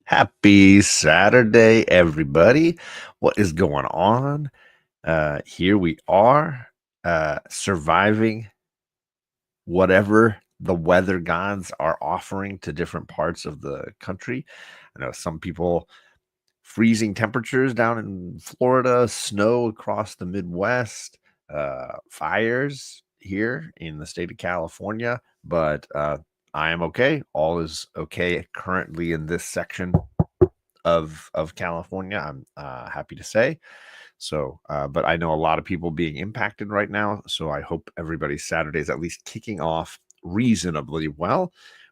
Happy Saturday, everybody. What is going on? Here we are, surviving whatever the weather gods are offering to different parts of the country. I know some people freezing temperatures down in Florida, snow across the Midwest, fires here in the state of California, but I am okay. All is okay currently in this section of California. I'm happy to say. So, but I know a lot of people being impacted right now. So I hope everybody's Saturday is at least kicking off reasonably well.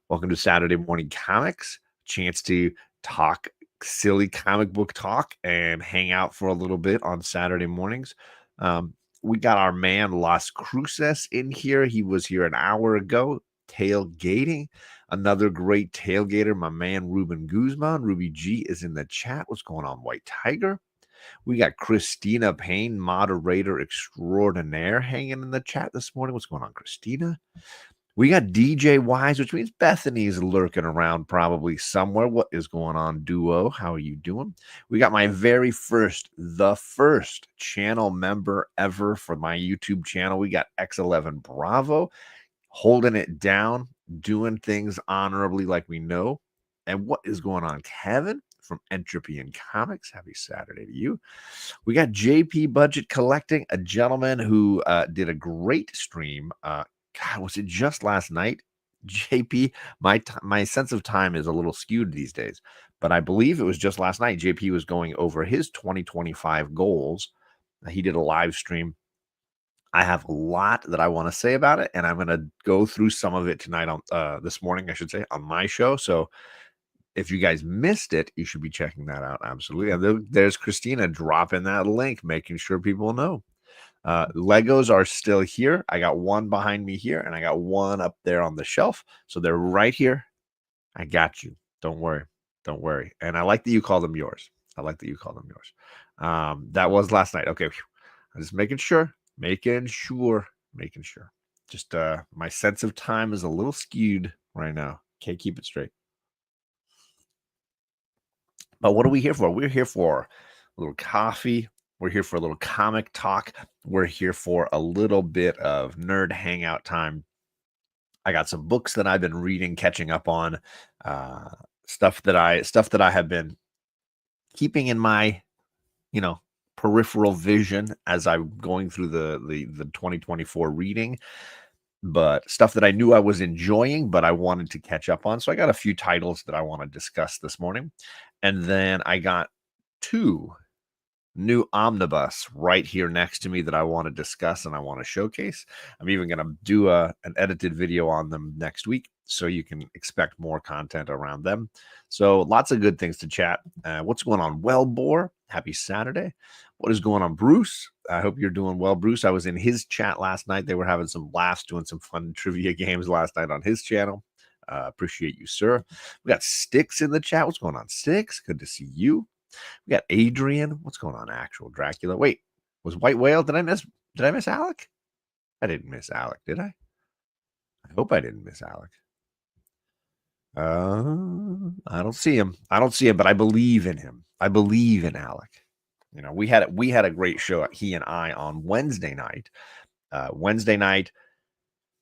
Welcome to Saturday Morning Comics, chance to talk silly comic book talk and hang out for a little bit on Saturday mornings. Um, we got our man Las Cruces in here. He was here an hour ago tailgating. Another great tailgater, my man Ruben Guzman. Ruby G is in the chat. What's going on, White Tiger? We got Christina Payne, moderator extraordinaire, hanging in the chat this morning. What's going on, Christina? We got DJ Wise, which means Bethany's lurking around probably somewhere. What is going on, duo? How are you doing? We got my the first channel member ever for my YouTube channel. We got X11 Bravo holding it down, doing things honorably like we know. And what is going on, Kevin from Entropy and Comics? Happy Saturday to you. We got JP Budget Collecting, a gentleman who did a great stream. God, was it just last night? JP, my sense of time is a little skewed these days, but I believe it was just last night. JP was going over his 2025 goals. He did a live stream. I have a lot that I want to say about it, and I'm going to go through some of it tonight on this morning, I should say, on my show. So if you guys missed it, you should be checking that out. Absolutely. And there's Christina dropping that link, making sure people know. Legos are still here. I got one behind me here, and I got one up there on the shelf. So they're right here. I got you. Don't worry. Don't worry. And I like that you call them yours. I like that you call them yours. That was last night. Okay. I'm just making sure. Making sure. Just my sense of time is a little skewed right now. Can't keep it straight. But what are we here for? We're here for a little coffee. We're here for a little comic talk. We're here for a little bit of nerd hangout time. I got some books that I've been reading, catching up on, stuff that I have been keeping in my, you know, peripheral vision as I'm going through the 2024 reading, but stuff that I knew I was enjoying, but I wanted to catch up on. So I got a few titles that I want to discuss this morning. And then I got two new omnibus right here next to me that I want to discuss and I want to showcase. I'm even going to do an edited video on them next week, so you can expect more content around them. So lots of good things to chat. What's going on, Wellbore? Happy Saturday. What is going on, Bruce? I hope you're doing well, Bruce. I was in his chat last night. They were having some laughs, doing some fun trivia games last night on his channel. Appreciate you, sir. We got Sticks in the chat. What's going on, Sticks? Good to see you. We got Adrian. What's going on, actual Dracula? Wait, was White Whale? Did I miss Alec? I didn't miss Alec, did I? I hope I didn't miss Alec. I don't see him. But I believe in him. I believe in Alec. You know, we had a great show, he and I, on Wednesday night. Wednesday night,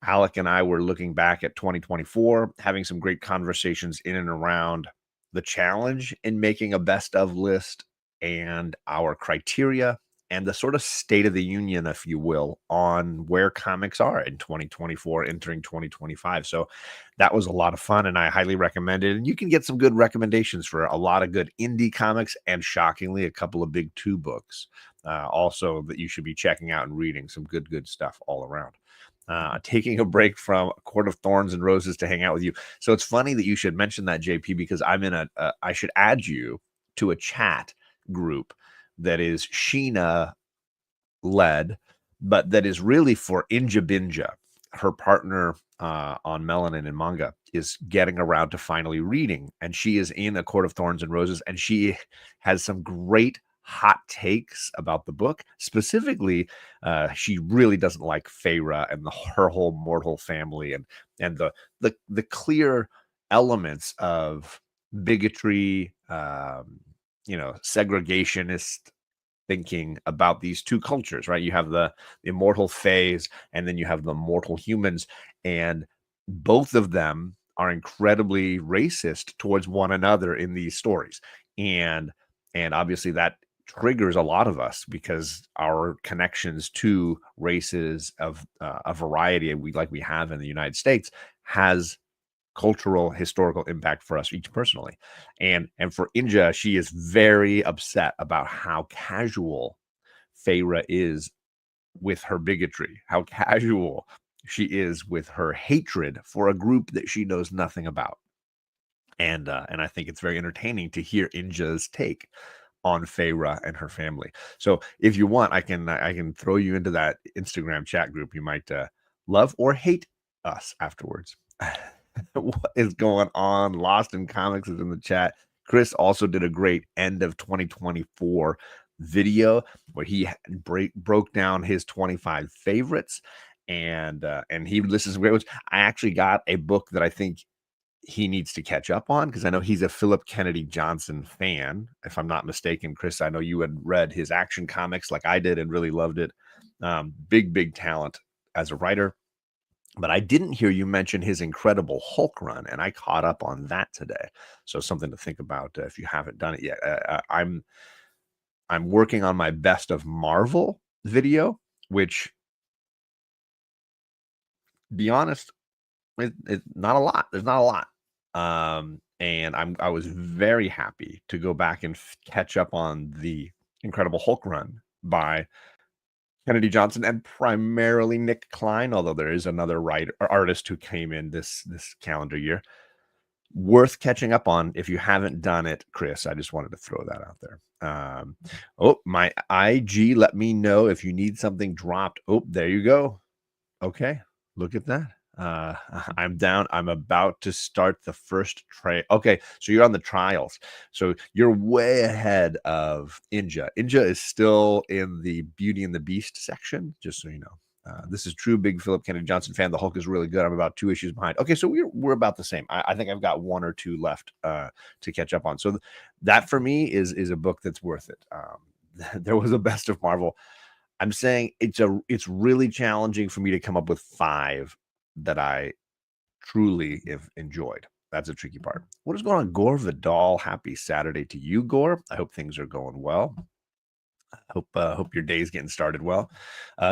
Alec and I were looking back at 2024, having some great conversations in and around the challenge in making a best of list and our criteria and the sort of state of the union, if you will, on where comics are in 2024, entering 2025. So that was a lot of fun, and I highly recommend it. And you can get some good recommendations for a lot of good indie comics and, shockingly, a couple of big two books also that you should be checking out and reading. Some good stuff all around. Taking a break from A Court of Thorns and Roses to hang out with you. So it's funny that you should mention that, JP, because I'm in I should add you to a chat group that is Sheena led, but that is really for Inja Binja. Her partner on Melanin and Manga is getting around to finally reading, and she is in A Court of Thorns and Roses, and she has some great hot takes about the book. Specifically, she really doesn't like Feyre and her whole mortal family, and the clear elements of bigotry, segregationist thinking about these two cultures, right? You have the immortal phase, and then you have the mortal humans, and both of them are incredibly racist towards one another in these stories. And obviously that triggers a lot of us because our connections to races of a variety we have in the United States has cultural historical impact for us each personally. And for Inja, she is very upset about how casual Feyre is with her bigotry, how casual she is with her hatred for a group that she knows nothing about. And I think it's very entertaining to hear Inja's take on Feyre and her family. So if you want, I can throw you into that Instagram chat group. You might love or hate us afterwards. What is going on? Lost in Comics is in the chat. Chris also did a great end of 2024 video where he broke down his 25 favorites, and he lists some great ones. I actually got a book that I think he needs to catch up on because I know he's a Philip Kennedy Johnson fan. If I'm not mistaken, Chris, I know you had read his Action Comics like I did and really loved it. Big talent as a writer. But I didn't hear you mention his Incredible Hulk run, and I caught up on that today. So something to think about if you haven't done it yet. I'm working on my Best of Marvel video, which, be honest, it's not a lot. There's not a lot. And I was very happy to go back and catch up on the Incredible Hulk run by Kennedy Johnson and primarily Nick Klein, although there is another writer or artist who came in this calendar year. Worth catching up on if you haven't done it, Chris. I just wanted to throw that out there. My IG, let me know if you need something dropped. Oh, there you go. Okay, look at that. I'm down. I'm about to start the first tray. Okay, so you're on the trials. So you're way ahead of Inja. Inja is still in the Beauty and the Beast section, just so you know. This is true. Big Philip Kennedy Johnson fan. The Hulk is really good. I'm about 2 issues behind. Okay, so we're about the same. I think I've got 1 or 2 left to catch up on. So that for me is a book that's worth it. There was a Best of Marvel. I'm saying it's really challenging for me to come up with 5 that I truly have enjoyed. That's a tricky part. What is going on, Gore Vidal? Happy Saturday to you, Gore. I hope things are going well. Hope your day's getting started well.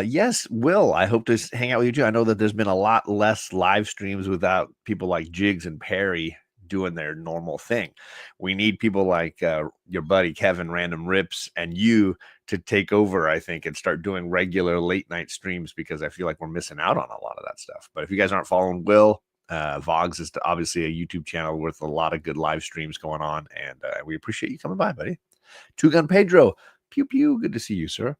Yes, Will, I hope to hang out with you too. I know that there's been a lot less live streams without people like Jigs and Perry doing their normal thing. We need people like your buddy Kevin Random Rips and you to take over, I think, and start doing regular late night streams because I feel like we're missing out on a lot of that stuff. But if you guys aren't following Will, Vogs is obviously a YouTube channel with a lot of good live streams going on, and we appreciate you coming by, buddy. Two Gun Pedro, pew pew, good to see you, sir.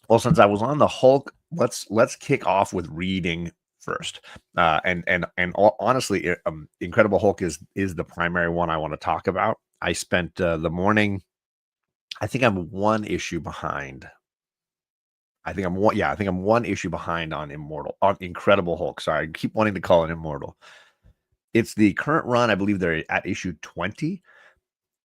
Well, since I was on the Hulk, let's kick off with reading first. Honestly, Incredible Hulk is the primary one I want to talk about. I spent the morning. I think I'm 1 issue behind. I think I'm 1 issue behind on Incredible Hulk. Sorry, I keep wanting to call it Immortal. It's the current run. I believe they're at issue 20,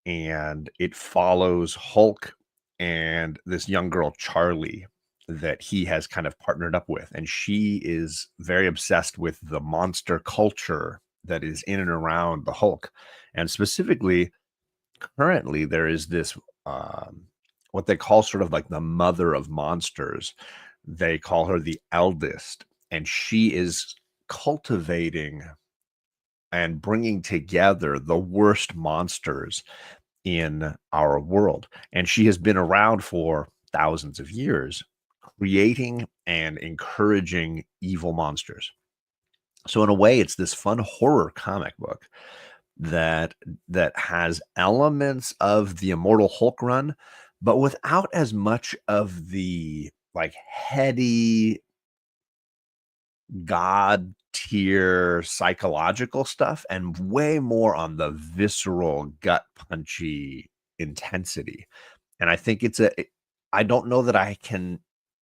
and it follows Hulk and this young girl, Charlie, that he has kind of partnered up with. And she is very obsessed with the monster culture that is in and around the Hulk. And specifically, currently, there is this, what they call sort of like the mother of monsters. They call her the eldest, and she is cultivating and bringing together the worst monsters in our world. And she has been around for thousands of years, creating and encouraging evil monsters. So in a way, it's this fun horror comic book that has elements of the Immortal Hulk run, but without as much of the like heady god tier psychological stuff and way more on the visceral gut punchy intensity. And I think I don't know that I can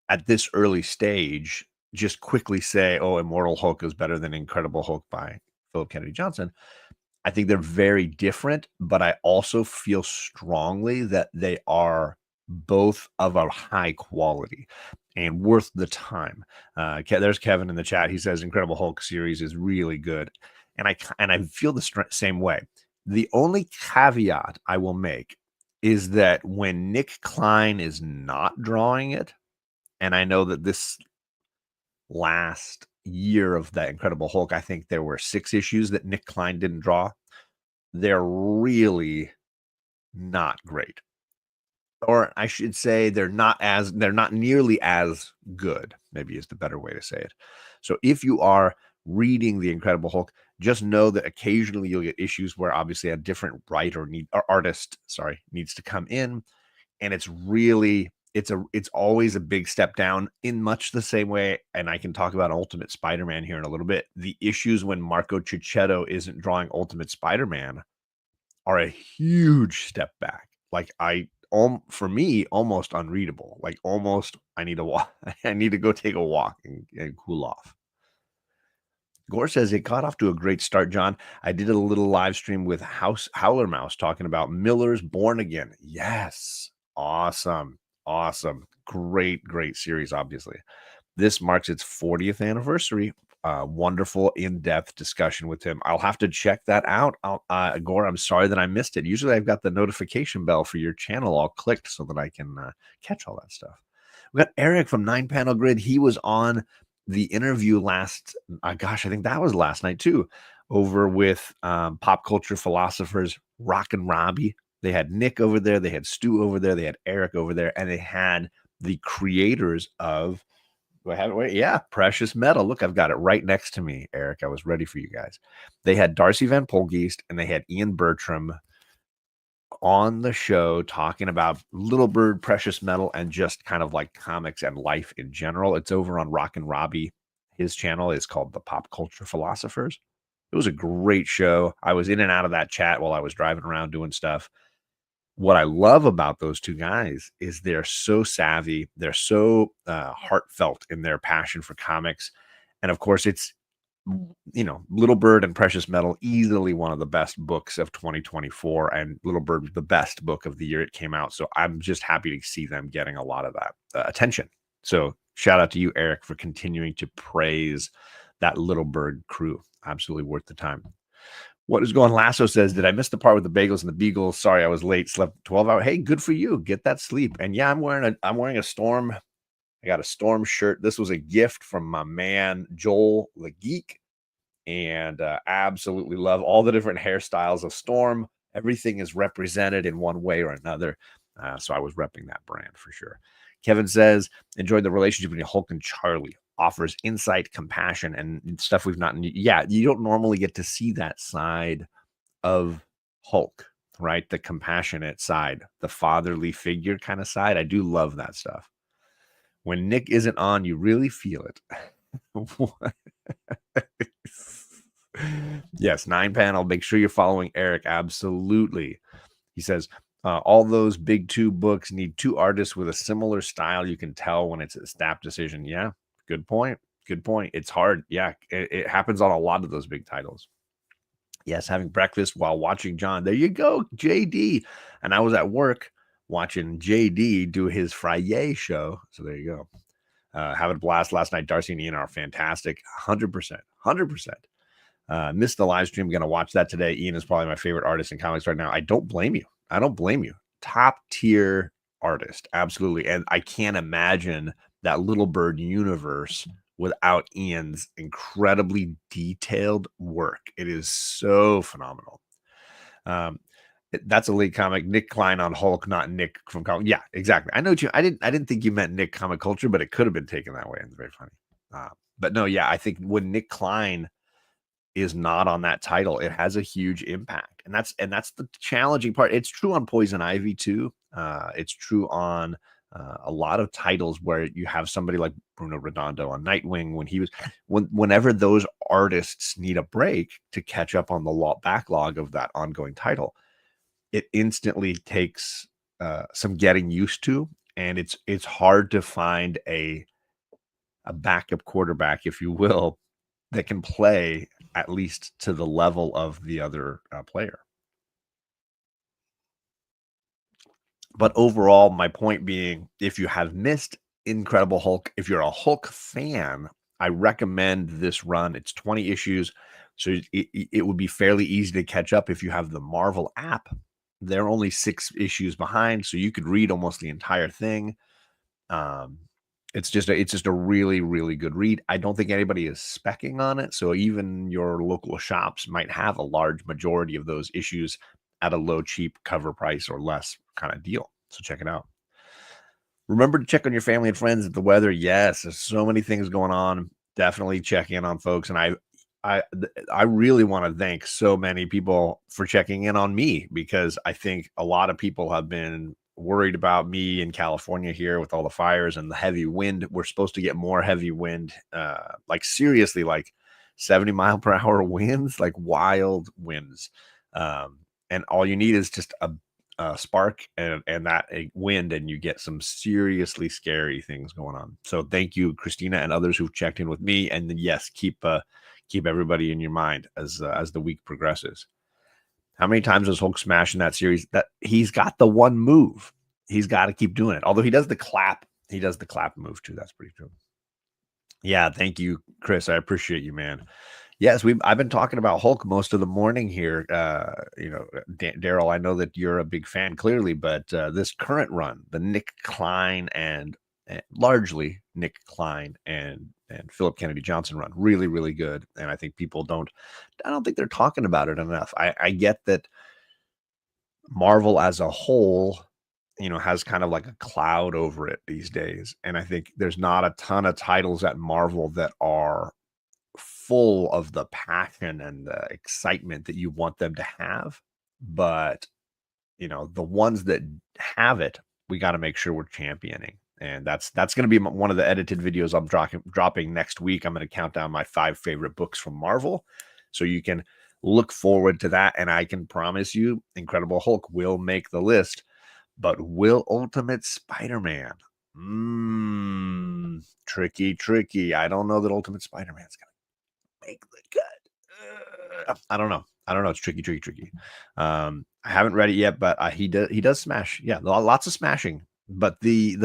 at this early stage just quickly say, oh, Immortal Hulk is better than Incredible Hulk by Philip Kennedy Johnson. I think they're very different, but I also feel strongly that they are both of a high quality and worth the time. There's Kevin in the chat. He says Incredible Hulk series is really good, and I feel the same way. The only caveat I will make is that when Nick Klein is not drawing it, and I know that this last year of that Incredible Hulk, I think there were 6 issues that Nick Klein didn't draw. They're really not great. Or I should say they're not nearly as good, maybe is the better way to say it. So if you are reading The Incredible Hulk, just know that occasionally you'll get issues where obviously a different writer or artist, needs to come in, and it's really it's always a big step down in much the same way. And I can talk about Ultimate Spider-Man here in a little bit. The issues when Marco Cicchetto isn't drawing Ultimate Spider-Man are a huge step back. Like for me, almost unreadable. Like almost, I need to walk. I need to go take a walk and cool off. Gore says it got off to a great start, John. I did a little live stream with Howler Mouse talking about Miller's Born Again. Yes, awesome, great series. Obviously, this marks its 40th anniversary. Wonderful in-depth discussion with him. I'll have to check that out. Gore, I'm sorry that I missed it. Usually I've got the notification bell for your channel all clicked so that I can catch all that stuff. We got Eric from 9 Panel Grid. He was on the interview I think that was last night too, over with Pop Culture Philosophers, Rock and Robbie. They had Nick over there. They had Stu over there. They had Eric over there. And they had the creators of do I have it? Wait, yeah, Precious Metal. Look, I've got it right next to me, Eric. I was ready for you guys. They had Darcy Van Polgeest and they had Ian Bertram on the show talking about Little Bird, Precious Metal, and just kind of like comics and life in general. It's over on Rock and Robbie. His channel is called The Pop Culture Philosophers. It was a great show. I was in and out of that chat while I was driving around doing stuff. What I love about those two guys is they're so savvy. They're so heartfelt in their passion for comics. And of course, it's, Little Bird and Precious Metal, easily one of the best books of 2024. And Little Bird, the best book of the year it came out. So I'm just happy to see them getting a lot of that attention. So shout out to you, Eric, for continuing to praise that Little Bird crew. Absolutely worth the time. What is going? Lasso says, did I miss the part with the bagels and the beagles? Sorry, I was late. Slept 12 hours. Hey, good for you. Get that sleep. And yeah, I'm wearing a Storm. I got a Storm shirt. This was a gift from my man Joel the Geek, and absolutely love all the different hairstyles of Storm. Everything is represented in one way or another. So I was repping that brand for sure. Kevin says, enjoyed the relationship between Hulk and Charlie. Offers insight, compassion, and stuff we've not. Yeah, you don't normally get to see that side of Hulk, right? The compassionate side, the fatherly figure kind of side. I do love that stuff. When Nick isn't on, you really feel it. Yes, 9 Panel. Make sure you're following Eric. Absolutely. He says, all those big 2 books need 2 artists with a similar style. You can tell when it's a staff decision. Yeah. Good point. It's hard. Yeah, it happens on a lot of those big titles. Yes, having breakfast while watching John. There you go, JD. And I was at work watching JD do his Friday show. So there you go. Having a blast last night. Darcy and Ian are fantastic. 100%. Missed the live stream. Going to watch that today. Ian is probably my favorite artist in comics right now. I don't blame you. Top tier artist. Absolutely. And I can't imagine that Little Bird universe without Ian's incredibly detailed work. It is so phenomenal. That's a lead comic. Nick Klein on Hulk, not Nick from comic. Yeah, exactly. I know you. I didn't think you meant Nick Comic Culture, but it could have been taken that way. It's very funny. But no, yeah, I think when Nick Klein is not on that title, it has a huge impact, and that's the challenging part. It's true on Poison Ivy too. It's true on a lot of titles where you have somebody like Bruno Redondo on Nightwing whenever those artists need a break to catch up on the backlog of that ongoing title, it instantly takes some getting used to, and it's hard to find a backup quarterback, if you will, that can play at least to the level of the other player. But overall, my point being, if you have missed Incredible Hulk, if you're a Hulk fan, I recommend this run. It's 20 issues, so it would be fairly easy to catch up if you have the Marvel app. They're only 6 issues behind, so you could read almost the entire thing. Um, it's just a really, really good read. I don't think anybody is specking on it, so even your local shops might have a large majority of those issues at a low, cheap cover price or less kind of deal. So check it out. Remember to check on your family and friends at the weather. Yes, there's so many things going on. Definitely check in on folks, and I really want to thank so many people for checking in on me, because I think a lot of people have been worried about me in California here with all the fires and the heavy wind. We're supposed to get more heavy wind, like seriously, like 70-mile-per-hour winds, like wild winds. Um, and all you need is just a spark and that a wind, and you get some seriously scary things going on. So thank you, Christina, and others who've checked in with me. And then, yes, keep everybody in your mind as the week progresses. How many times does Hulk smash in that series? That he's got the one move. He's got to keep doing it. Although he does the clap. He does the clap move too. That's pretty cool. Yeah, thank you, Chris. I appreciate you, man. Yes, I've been talking about Hulk most of the morning here. Daryl, I know that you're a big fan, clearly, but this current run, the Nick Klein and largely Nick Klein and Philip Kennedy Johnson run, really, really good. And I think I don't think they're talking about it enough. I get that Marvel as a whole, has kind of like a cloud over it these days, and I think there's not a ton of titles at Marvel that are full of the passion and the excitement that you want them to have. But, the ones that have it, we got to make sure we're championing. And that's going to be one of the edited videos I'm dropping next week. I'm going to count down my 5 favorite books from Marvel. So you can look forward to that. And I can promise you, Incredible Hulk will make the list. But will Ultimate Spider-Man? Tricky, tricky. I don't know that Ultimate Spider-Man's going to make the cut. I don't know. It's tricky, tricky, tricky. I haven't read it yet, but he does smash. Yeah, lots of smashing. But the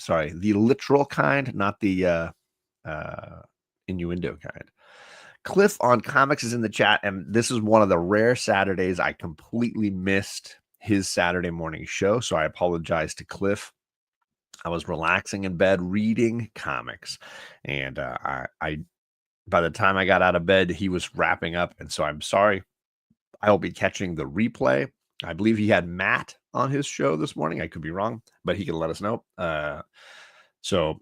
literal kind, not the innuendo kind. Cliff on Comics is in the chat, and this is one of the rare Saturdays I completely missed his Saturday morning show, so I apologize to Cliff. I was relaxing in bed reading comics, and I by the time I got out of bed, he was wrapping up, and so I'm sorry. I'll be catching the replay. I believe he had Matt on his show this morning. I could be wrong, but he can let us know. So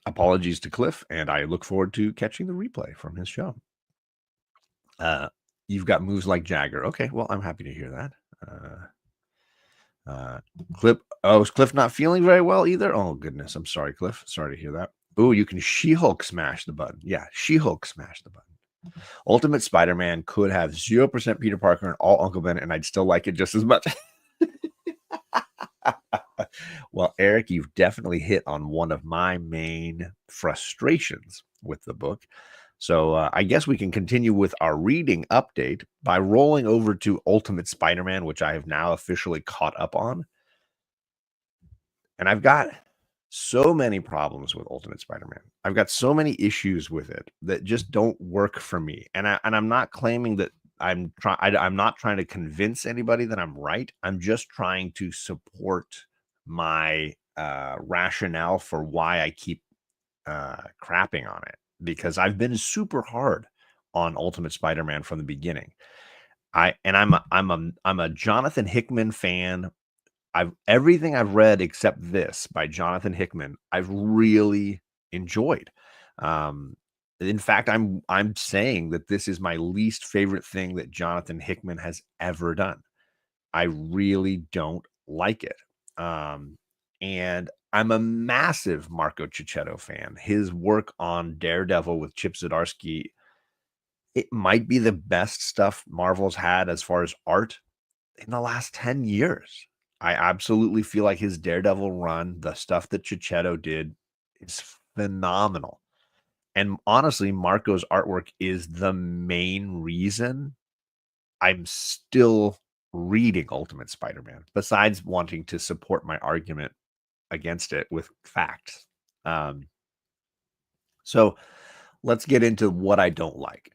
apologies to Cliff, and I look forward to catching the replay from his show. You've got moves like Jagger. Okay, well, I'm happy to hear that. Is Cliff not feeling very well either? Oh, goodness. I'm sorry, Cliff. Sorry to hear that. Oh, you can She-Hulk smash the button. Yeah, She-Hulk smash the button. Ultimate Spider-Man could have 0% Peter Parker and all Uncle Ben, and I'd still like it just as much. Well, Eric, you've definitely hit on one of my main frustrations with the book. So I guess we can continue with our reading update by rolling over to Ultimate Spider-Man, which I have now officially caught up on. And I've got so many problems with Ultimate Spider-Man. I've got so many issues with it that just don't work for me. And I'm not claiming that I'm not trying to convince anybody that I'm right. I'm just trying to support my rationale for why I keep crapping on it, because I've been super hard on Ultimate Spider-Man from the beginning. I'm a Jonathan Hickman fan. Everything I've read except this by Jonathan Hickman, I've really enjoyed. In fact, I'm saying that this is my least favorite thing that Jonathan Hickman has ever done. I really don't like it. And I'm a massive Marco Cicchetto fan. His work on Daredevil with Chip Zdarsky, it might be the best stuff Marvel's had as far as art in the last 10 years. I absolutely feel like his Daredevil run, the stuff that Cicchetto did, is phenomenal. And honestly, Marco's artwork is the main reason I'm still reading Ultimate Spider-Man, besides wanting to support my argument against it with facts. So let's get into what I don't like.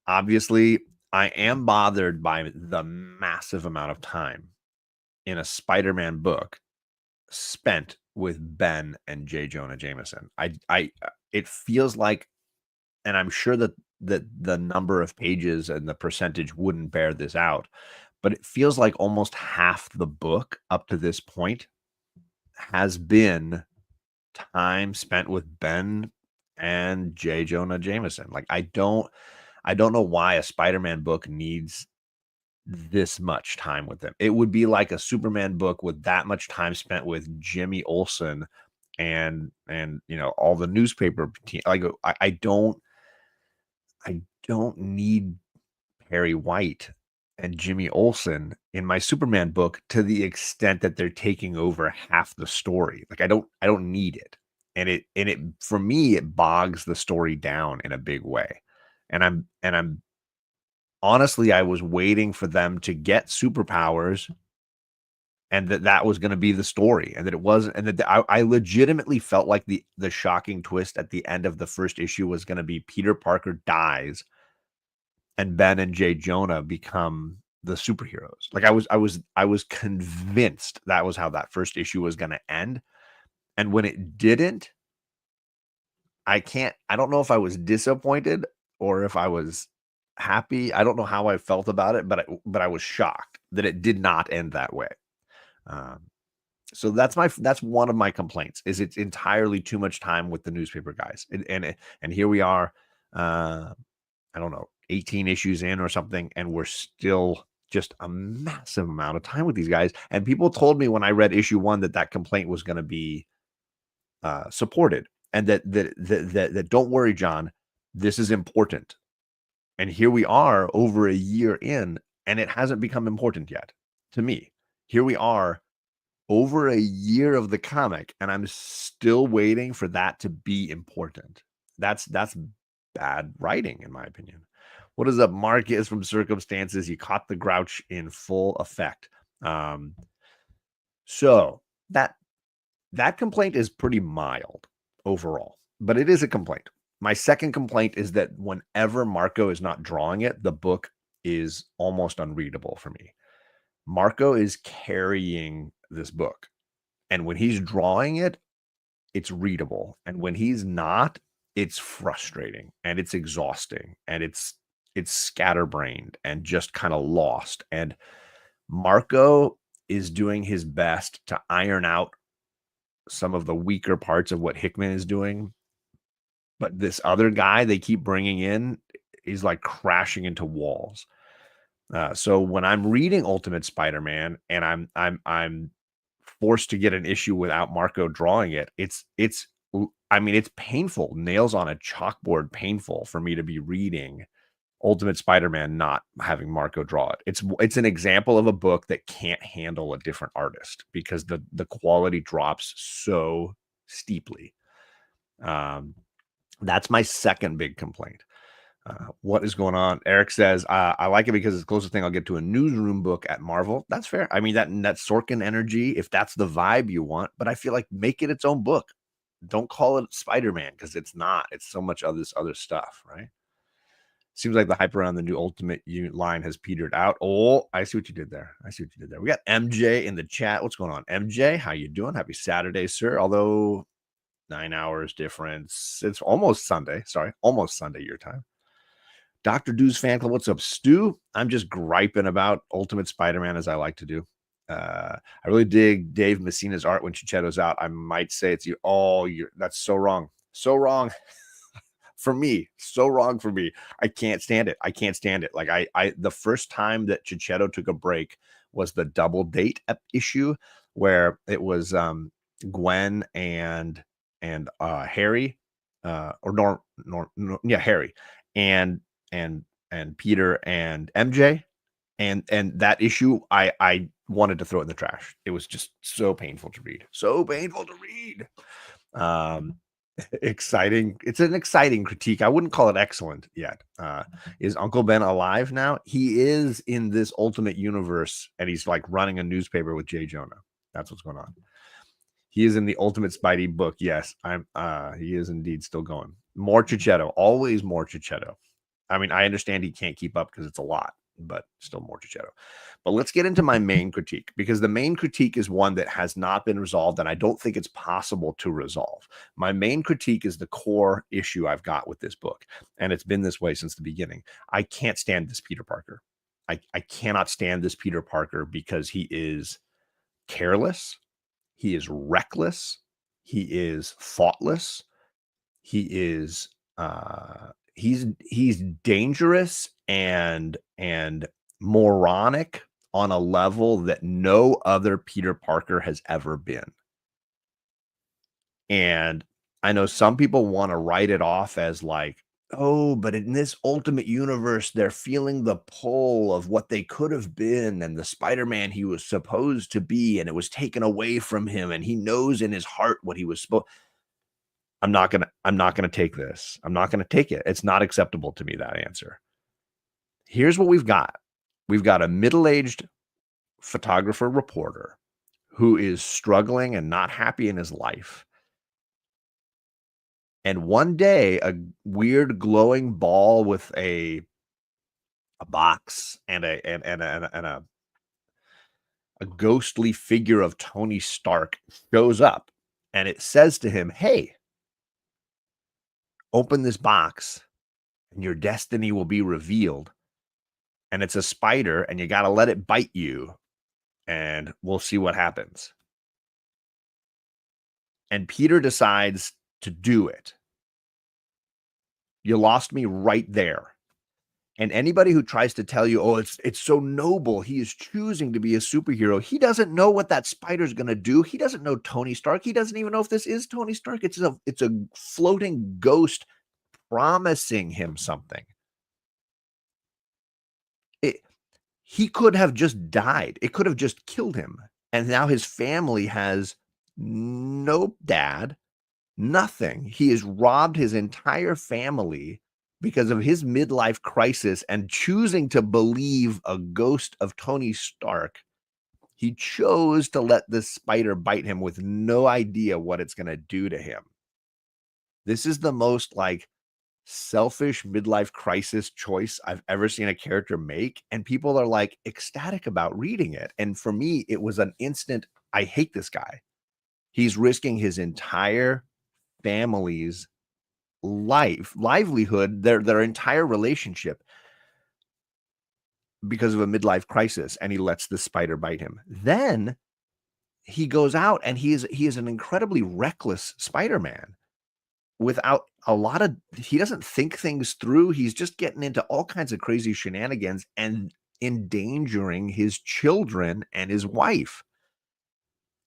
Obviously, I am bothered by the massive amount of time in a Spider-Man book spent with Ben and J. Jonah Jameson. It feels like, and I'm sure that the number of pages and the percentage wouldn't bear this out, but it feels like almost half the book up to this point has been time spent with Ben and J. Jonah Jameson. Like I don't know why a Spider-Man book needs this much time with them. It would be like a Superman book with that much time spent with Jimmy Olsen and all the newspaper team. Like I don't need Perry White and Jimmy Olsen in my Superman book to the extent that they're taking over half the story. Like I don't need it. And it for me it bogs the story down in a big way. And I'm honestly, I was waiting for them to get superpowers and that was going to be the story and that it wasn't, and that I legitimately felt like the shocking twist at the end of the first issue was going to be Peter Parker dies and Ben and J. Jonah become the superheroes. Like I was convinced that was how that first issue was going to end. And when it didn't, I don't know if I was disappointed or if I was happy. I don't know how I felt about it, but I was shocked that it did not end that way. Um, so that's one of my complaints is it's entirely too much time with the newspaper guys. And here we are, I don't know, 18 issues in or something, and we're still just a massive amount of time with these guys. And people told me when I read issue 1 that complaint was going to be supported, and that don't worry, John, this is important. And here we are over a year in, and it hasn't become important yet to me. Here we are over a year of the comic, and I'm still waiting for that to be important. That's bad writing, in my opinion. What is up, Marcus from Circumstances? You caught the grouch in full effect. So that complaint is pretty mild overall, but it is a complaint. My second complaint is that whenever Marco is not drawing it, the book is almost unreadable for me. Marco is carrying this book, and when he's drawing it, it's readable. And when he's not, it's frustrating and it's exhausting and it's scatterbrained and just kind of lost. And Marco is doing his best to iron out some of the weaker parts of what Hickman is doing. But this other guy they keep bringing in is like crashing into walls. So when I'm reading Ultimate Spider-Man and I'm forced to get an issue without Marco drawing it, it's painful, nails on a chalkboard painful for me to be reading Ultimate Spider-Man not having Marco draw it. It's an example of a book that can't handle a different artist because the quality drops so steeply. That's my second big complaint. What is going on? Eric says, I like it because it's the closest thing I'll get to a newsroom book at Marvel. That's fair. I mean, that Sorkin energy, if that's the vibe you want, but I feel like make it its own book. Don't call it Spider-Man because it's not. It's so much of this other stuff, right? Seems like the hype around the new Ultimate Unit line has petered out. Oh, I see what you did there. We got MJ in the chat. What's going on? MJ, how you doing? Happy Saturday, sir. Although 9 hours difference. It's almost Sunday. Sorry, almost Sunday your time. Dr. Do's fan club. What's up, Stu? I'm just griping about Ultimate Spider-Man as I like to do. I really dig Dave Messina's art when Chichetto's out. I might say it's you. Oh, that's so wrong. So wrong. For me, so wrong for me. I can't stand it. Like I the first time that Chichetto took a break was the Double Date issue where it was Gwen and Harry Harry and Peter and MJ and that issue I wanted to throw it in the trash. It was just so painful to read. Exciting. It's an exciting critique. I wouldn't call it excellent yet. Is Uncle Ben alive now? He is in this Ultimate Universe, and he's like running a newspaper with Jay Jonah. That's what's going on. He is in the Ultimate Spidey book. Yes, I'm. He is indeed still going. More Chichetto, always more Chichetto. I mean, I understand he can't keep up because it's a lot, but still more Chichetto. But let's get into my main critique, because the main critique is one that has not been resolved, and I don't think it's possible to resolve. My main critique is the core issue I've got with this book, and it's been this way since the beginning. I can't stand this Peter Parker. I cannot stand this Peter Parker because he is careless. He is reckless. He is thoughtless. He is he's dangerous and moronic on a level that no other Peter Parker has ever been. And I know some people want to write it off as like, oh, but in this Ultimate Universe, they're feeling the pull of what they could have been and the Spider-Man he was supposed to be, and it was taken away from him, and he knows in his heart what he was supposed. I'm not gonna take this. I'm not gonna take it. It's not acceptable to me, that answer. Here's what we've got. We've got a middle-aged photographer reporter who is struggling and not happy in his life. And one day, a weird glowing ball with a box and a ghostly figure of Tony Stark shows up, and it says to him, "Hey, open this box and your destiny will be revealed. And it's a spider, and you got to let it bite you, and we'll see what happens." And Peter decides to do it. You lost me right there. And anybody who tries to tell you, oh, it's so noble, he is choosing to be a superhero, he doesn't know what that spider's going to do. He doesn't know Tony Stark. He doesn't even know if this is Tony Stark. It's a floating ghost promising him something. He could have just died. It could have just killed him. And now his family has no dad, nothing. He has robbed his entire family because of his midlife crisis and choosing to believe a ghost of Tony Stark. He chose to let this spider bite him with no idea what it's going to do to him. This is the most like selfish midlife crisis choice I've ever seen a character make, and people are like ecstatic about reading it. And for me, it was an instant, I hate this guy. He's risking his entire family's livelihood, their entire relationship because of a midlife crisis, and he lets the spider bite him. Then he goes out and he is an incredibly reckless Spider-Man. Without a lot of, he doesn't think things through. He's just getting into all kinds of crazy shenanigans and endangering his children and his wife.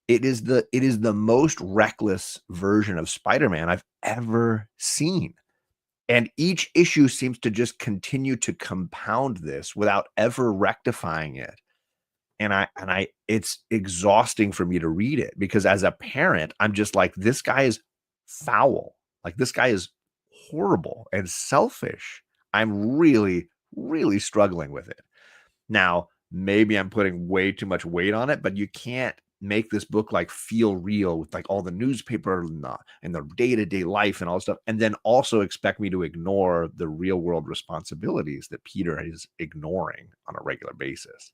It is the most reckless version of Spider-Man I've ever seen. And each issue seems to just continue to compound this without ever rectifying it. And it's exhausting for me to read it, because as a parent, I'm just like, this guy is foul. Like, this guy is horrible and selfish. I'm really, really struggling with it. Now, maybe I'm putting way too much weight on it, but you can't make this book like feel real with like all the newspaper and the day-to-day life and all this stuff, and then also expect me to ignore the real world responsibilities that Peter is ignoring on a regular basis.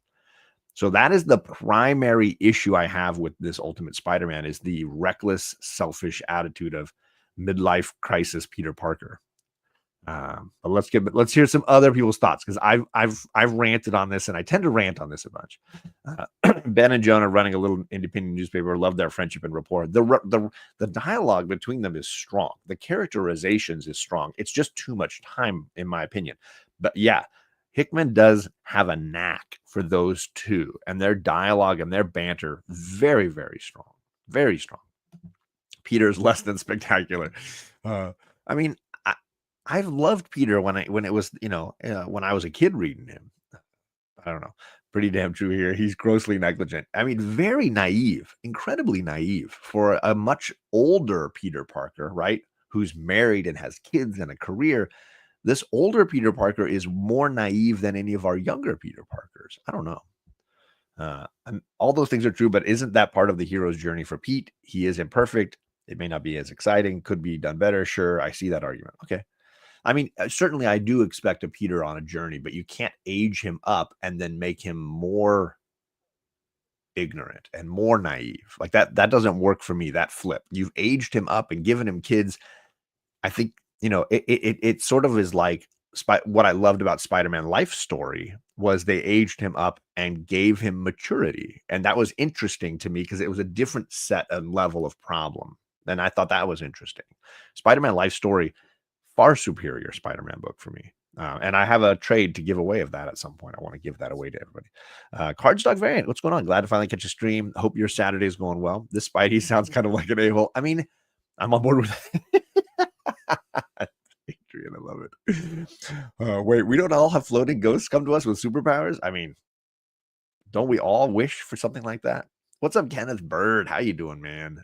So that is the primary issue I have with this Ultimate Spider-Man, is the reckless, selfish attitude of midlife crisis Peter Parker. But let's hear some other people's thoughts, because I've ranted on this, and I tend to rant on this a bunch. Ben and Jonah, running a little independent newspaper, love their friendship and rapport. The dialogue between them is strong. The characterizations is strong. It's just too much time, in my opinion. But yeah, Hickman does have a knack for those two, and their dialogue and their banter, very, very strong. Very strong. Peter's less than spectacular. I mean, I've loved Peter when it was, when I was a kid reading him. I don't know. Pretty damn true here. He's grossly negligent. I mean, very naive, incredibly naive for a much older Peter Parker, right? who's married and has kids and a career. This older Peter Parker is more naive than any of our younger Peter Parkers. I don't know. All those things are true, but isn't that part of the hero's journey for Pete? He is imperfect. It may not be as exciting, could be done better. Sure, I see that argument. Okay. I mean, certainly I do expect a Peter on a journey, but you can't age him up and then make him more ignorant and more naive. Like that doesn't work for me, that flip. You've aged him up and given him kids. I think, it sort of is like what I loved about Spider-Man Life Story was they aged him up and gave him maturity. And that was interesting to me because it was a different set and level of problem. And I thought that was interesting. Spider-Man Life Story, far superior Spider-Man book for me. And I have a trade to give away of that at some point. I want to give that away to everybody. Cardstock variant, what's going on? Glad to finally catch a stream. Hope your Saturday is going well. This Spidey sounds kind of like an a-hole. I mean, I'm on board with it. Adrian, I love it. Wait, we don't all have floating ghosts come to us with superpowers? I mean, don't we all wish for something like that? What's up, Kenneth Bird? How you doing, man?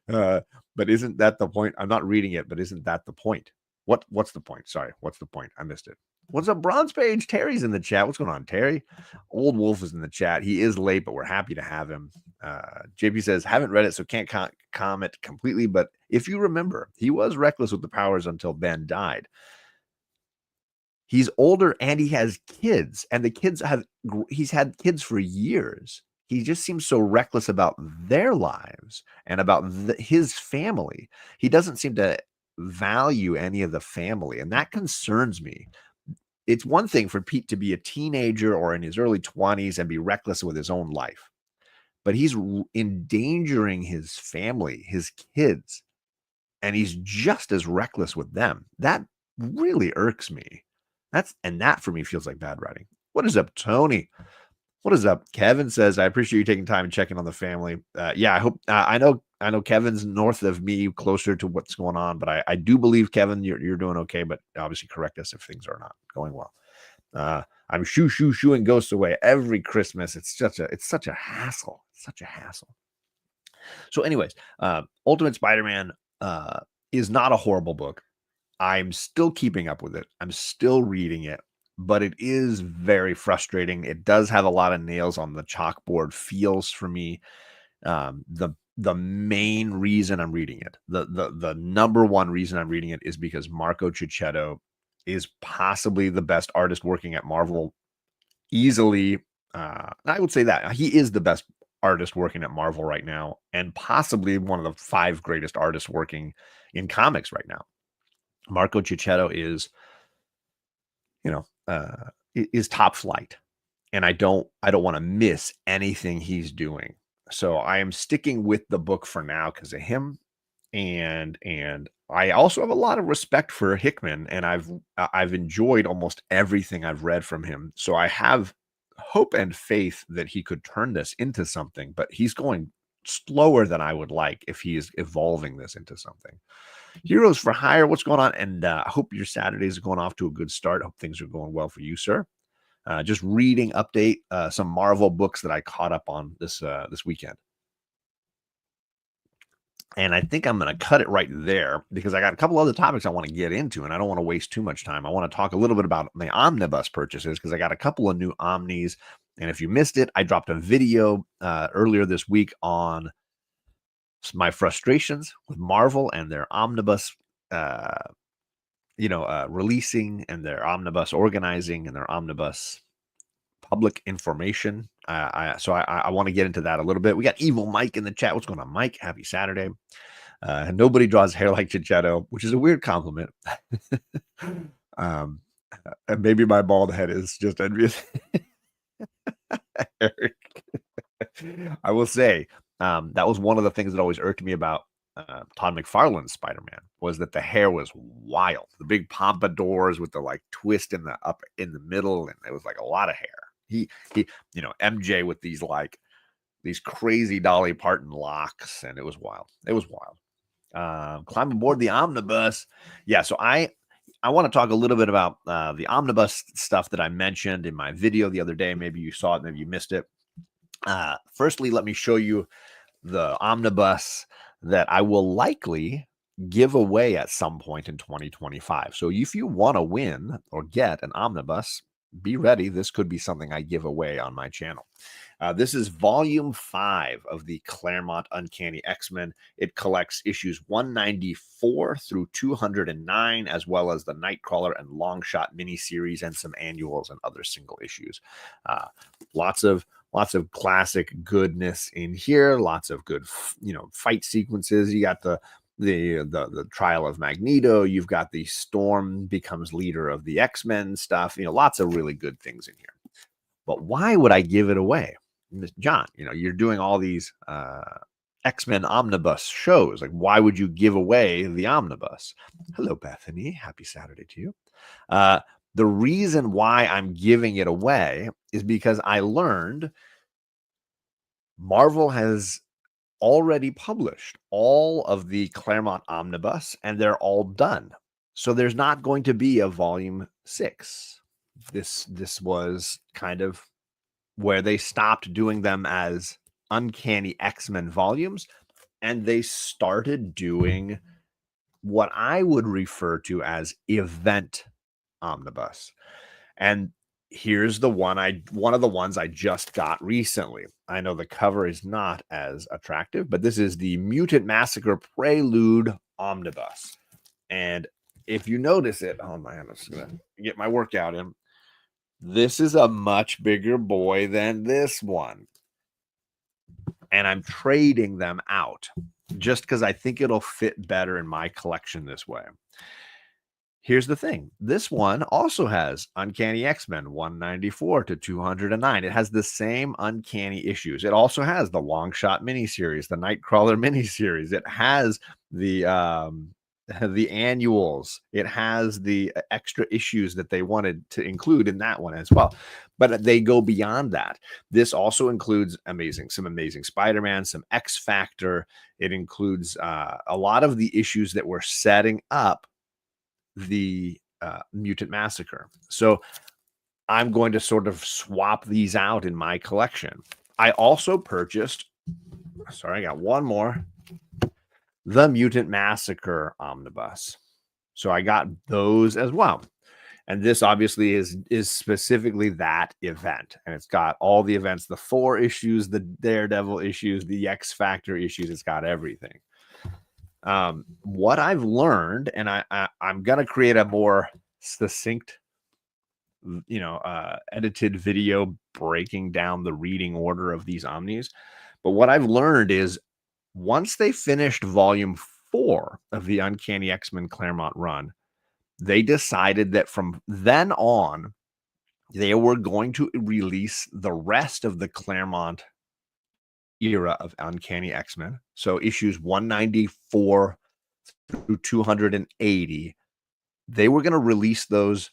But isn't that the point? I'm not reading it, but isn't that the point? What's the point? Sorry, what's the point? I missed it. What's up, Bronze Page? Terry's in the chat. What's going on, Terry? Old Wolf is in the chat. He is late, but we're happy to have him. JP says, haven't read it, so can't comment completely. But if you remember, he was reckless with the powers until Ben died. He's older and he has kids, and he's had kids for years. He just seems so reckless about their lives and about his family. He doesn't seem to value any of the family, and that concerns me. It's one thing for Pete to be a teenager or in his early 20s and be reckless with his own life, but he's endangering his family, his kids, and he's just as reckless with them. That really irks me. That for me feels like bad writing. What is up, Tony? What is up? Kevin says, I appreciate you taking time and checking on the family. Yeah, I hope, I know Kevin's north of me, closer to what's going on, but I do believe, Kevin, you're doing okay, but obviously correct us if things are not going well. I'm shooing ghosts away every Christmas. It's such a hassle. Such a hassle. So anyways, Ultimate Spider-Man is not a horrible book. I'm still keeping up with it. I'm still reading it, but it is very frustrating. It does have a lot of nails on the chalkboard feels for me. The main reason I'm reading it, the number one reason I'm reading it is because Marco Cicchetto is possibly the best artist working at Marvel easily. I would say that he is the best artist working at Marvel right now, and possibly one of the 5 greatest artists working in comics right now. Marco Cicchetto is, is top flight, and I don't want to miss anything he's doing. So I am sticking with the book for now because of him, and I also have a lot of respect for Hickman, and I've enjoyed almost everything I've read from him. So I have hope and faith that he could turn this into something, but he's going slower than I would like if he is evolving this into something. Heroes for Hire, what's going on? And I hope your Saturdays are going off to a good start. Hope things are going well for you, sir. Just reading update some Marvel books that I caught up on this weekend. And I think I'm going to cut it right there because I got a couple other topics I want to get into, and I don't want to waste too much time. I want to talk a little bit about the omnibus purchases because I got a couple of new omnis. And if you missed it, I dropped a video earlier this week on my frustrations with Marvel and their omnibus, releasing and their omnibus organizing and their omnibus public information. So I want to get into that a little bit. We got Evil Mike in the chat. What's going on, Mike? Happy Saturday. Nobody draws hair like Cicchetto, which is a weird compliment. And maybe my bald head is just envious. Eric. I will say that was one of the things that always irked me about Todd McFarlane's Spider-Man was that the hair was wild. The big pompadours with the twist in the middle, and it was a lot of hair. He MJ with these crazy Dolly Parton locks, and it was wild. It was wild. Climb aboard the omnibus. Yeah, so I want to talk a little bit about the omnibus stuff that I mentioned in my video the other day. Maybe you saw it, maybe you missed it. Firstly, let me show you the omnibus that I will likely give away at some point in 2025. So if you want to win or get an omnibus, be ready. This could be something I give away on my channel. This is volume 5 of the Claremont Uncanny X-Men. It collects issues 194 through 209, as well as the Nightcrawler and Longshot miniseries and some annuals and other single issues. Lots of classic goodness in here. Lots of good, fight sequences. You got the trial of Magneto. You've got the Storm becomes leader of the X-Men stuff. Lots of really good things in here. But why would I give it away? John, you're doing all these X-Men omnibus shows. Like, why would you give away the omnibus? Hello, Bethany. Happy Saturday to you. The reason why I'm giving it away is because I learned Marvel has already published all of the Claremont omnibus, and they're all done. So there's not going to be a volume 6. This was kind of where they stopped doing them as Uncanny X-Men volumes, and they started doing what I would refer to as event omnibus. And here's one of the ones I just got recently. I know the cover is not as attractive, but this is the Mutant Massacre Prelude omnibus. And if you notice it, oh man, I'm just gonna get my workout in. This is a much bigger boy than this one. And I'm trading them out just because I think it'll fit better in my collection this way. Here's the thing. This one also has Uncanny X-Men 194 to 209. It has the same uncanny issues. It also has the Longshot miniseries, the Nightcrawler miniseries. It has the annuals. It has the extra issues that they wanted to include in that one as well. But they go beyond that. This also includes some amazing Spider-Man, some X-Factor. It includes a lot of the issues that were setting up the Mutant Massacre. So I'm going to sort of swap these out in my collection. I also purchased, I got one more, the Mutant Massacre omnibus. So I got those as well. And this obviously is specifically that event. And it's got all the events, the 4 issues, the Daredevil issues, the X-Factor issues. It's got everything. What I've learned, and I'm going to create a more succinct, edited video breaking down the reading order of these omnis. But what I've learned is once they finished volume 4 of the Uncanny X-Men Claremont run, they decided that from then on, they were going to release the rest of the Claremont era of Uncanny X-Men. So issues 194 through 280, they were going to release those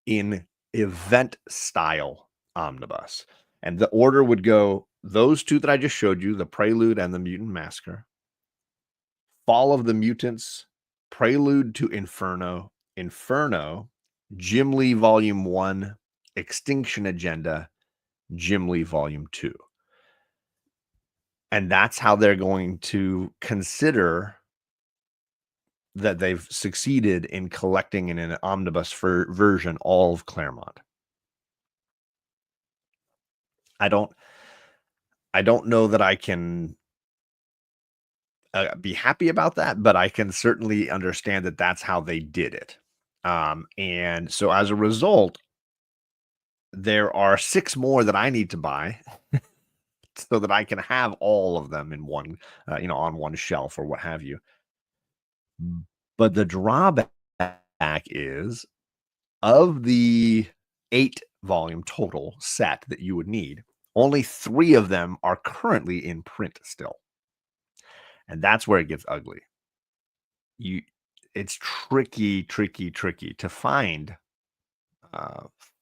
in event style omnibus. And the order would go those 2 that I just showed you, the Prelude and the Mutant Massacre, Fall of the Mutants, Prelude to Inferno, Jim Lee Volume 1, Extinction Agenda, Jim Lee Volume 2. And that's how they're going to consider that they've succeeded in collecting in an omnibus version all of Claremont. I don't know that I can be happy about that, but I can certainly understand that that's how they did it. And so as a result, there are 6 more that I need to buy so that I can have all of them in one, on one shelf or what have you. But the drawback is, of the 8 volume total set that you would need, only 3 of them are currently in print still. And that's where it gets ugly. It's tricky to find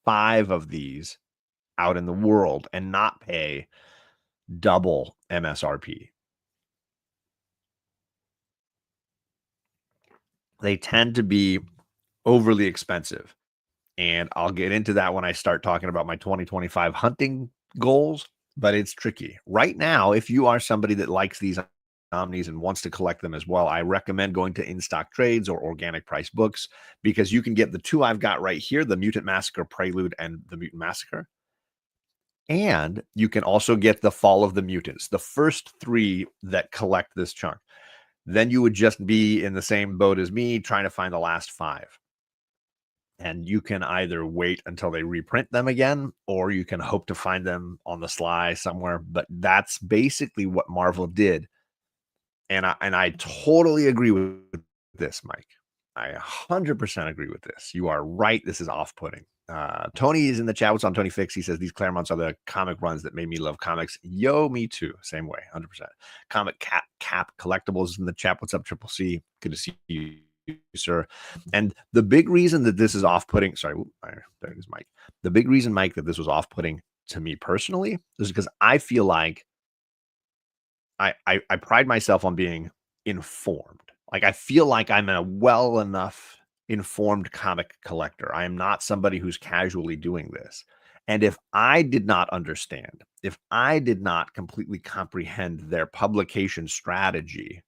5 of these out in the world and not pay double MSRP. They tend to be overly expensive. And I'll get into that when I start talking about my 2025 hunting goals, but it's tricky. Right now, if you are somebody that likes these Omnis and wants to collect them as well, I recommend going to In Stock Trades or Organic Price Books, because you can get the two I've got right here, the Mutant Massacre Prelude and the Mutant Massacre. And you can also get the Fall of the Mutants, the first three that collect this chunk. Then you would just be in the same boat as me trying to find the last five. And you can either wait until they reprint them again, or you can hope to find them on the sly somewhere. But that's basically what Marvel did. And I totally agree with this, Mike. I 100% agree with this. You are right. This is off-putting. Tony is in the chat. What's on Tony Fix? He says these Claremonts are the comic runs that made me love comics. Yo, me too. Same way, 100%. Comic Cap Collectibles in the chat. What's up, Triple C? Good to see you, sir. And the big reason that this is off-putting, sorry, there is Mike. The big reason, Mike, that this was off-putting to me personally is because I feel like I pride myself on being informed. Like, I feel like I'm a well enough informed comic collector. I am not somebody who's casually doing this. And if I did not understand, if I did not completely comprehend their publication strategy,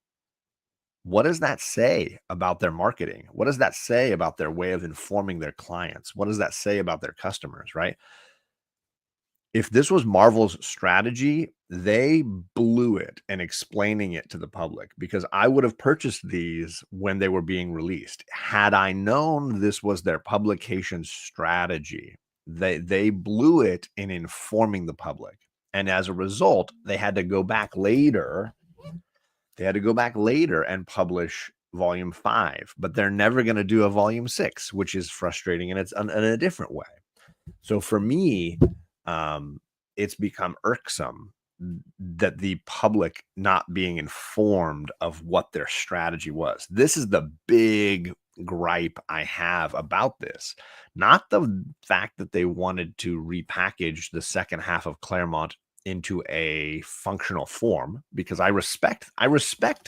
what does that say about their marketing? What does that say about their way of informing their clients? What does that say about their customers, right? If this was Marvel's strategy, they blew it in explaining it to the public, because I would have purchased these when they were being released. Had I known this was their publication strategy, they blew it in informing the public. And as a result, they had to go back later. They had to go back later and publish volume 5, but they're never going to do a volume 6, which is frustrating, and it's in a different way. So for me, it's become irksome that the public not being informed of what their strategy was. This is the big gripe I have about this. Not the fact that they wanted to repackage the second half of Claremont into a functional form, because I respect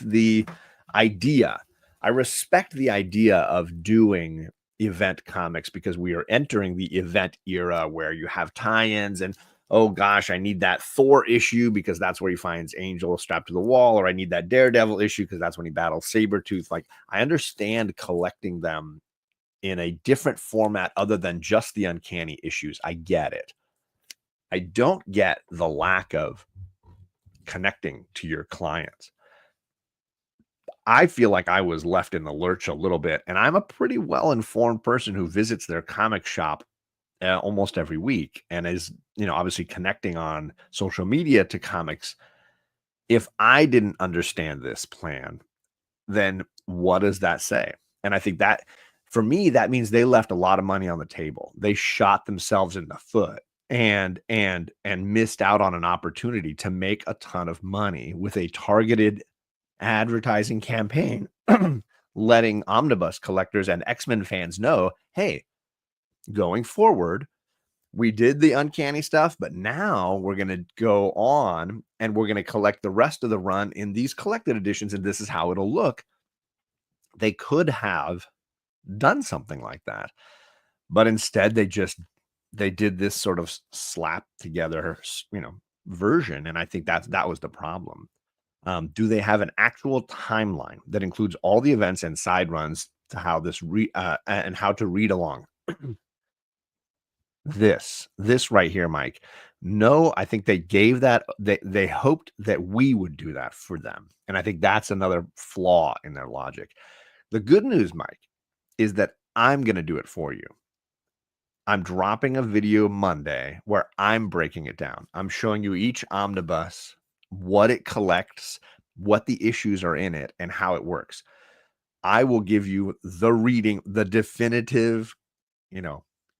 the idea. I respect the idea of doing event comics, because we are entering the event era where you have tie-ins and, oh gosh, I need that Thor issue because that's where he finds Angel strapped to the wall, or I need that Daredevil issue because that's when he battles Sabretooth. Like, I understand collecting them in a different format other than just the Uncanny issues. I get it. I don't get the lack of connecting to your clients. I feel like I was left in the lurch a little bit, and I'm a pretty well-informed person who visits their comic shop almost every week and is, obviously connecting on social media to comics. If I didn't understand this plan, then what does that say? And I think that, for me, that means they left a lot of money on the table. They shot themselves in the foot and missed out on an opportunity to make a ton of money with a targeted advertising campaign, letting omnibus collectors and X-Men fans know, hey, going forward, we did the Uncanny stuff, but now we're going to go on and we're going to collect the rest of the run in these collected editions, and this is how it'll look. They could have done something like that, but instead they did this sort of slap together, version, and I think that was the problem. Do they have an actual timeline that includes all the events and side runs to how this and how to read along? This right here, Mike. No, I think they gave that. They hoped that we would do that for them, and I think that's another flaw in their logic. The good news, Mike, is that I'm going to do it for you. I'm dropping a video Monday where I'm breaking it down. I'm showing you each omnibus, what it collects, what the issues are in it, and how it works. I will give you the definitive,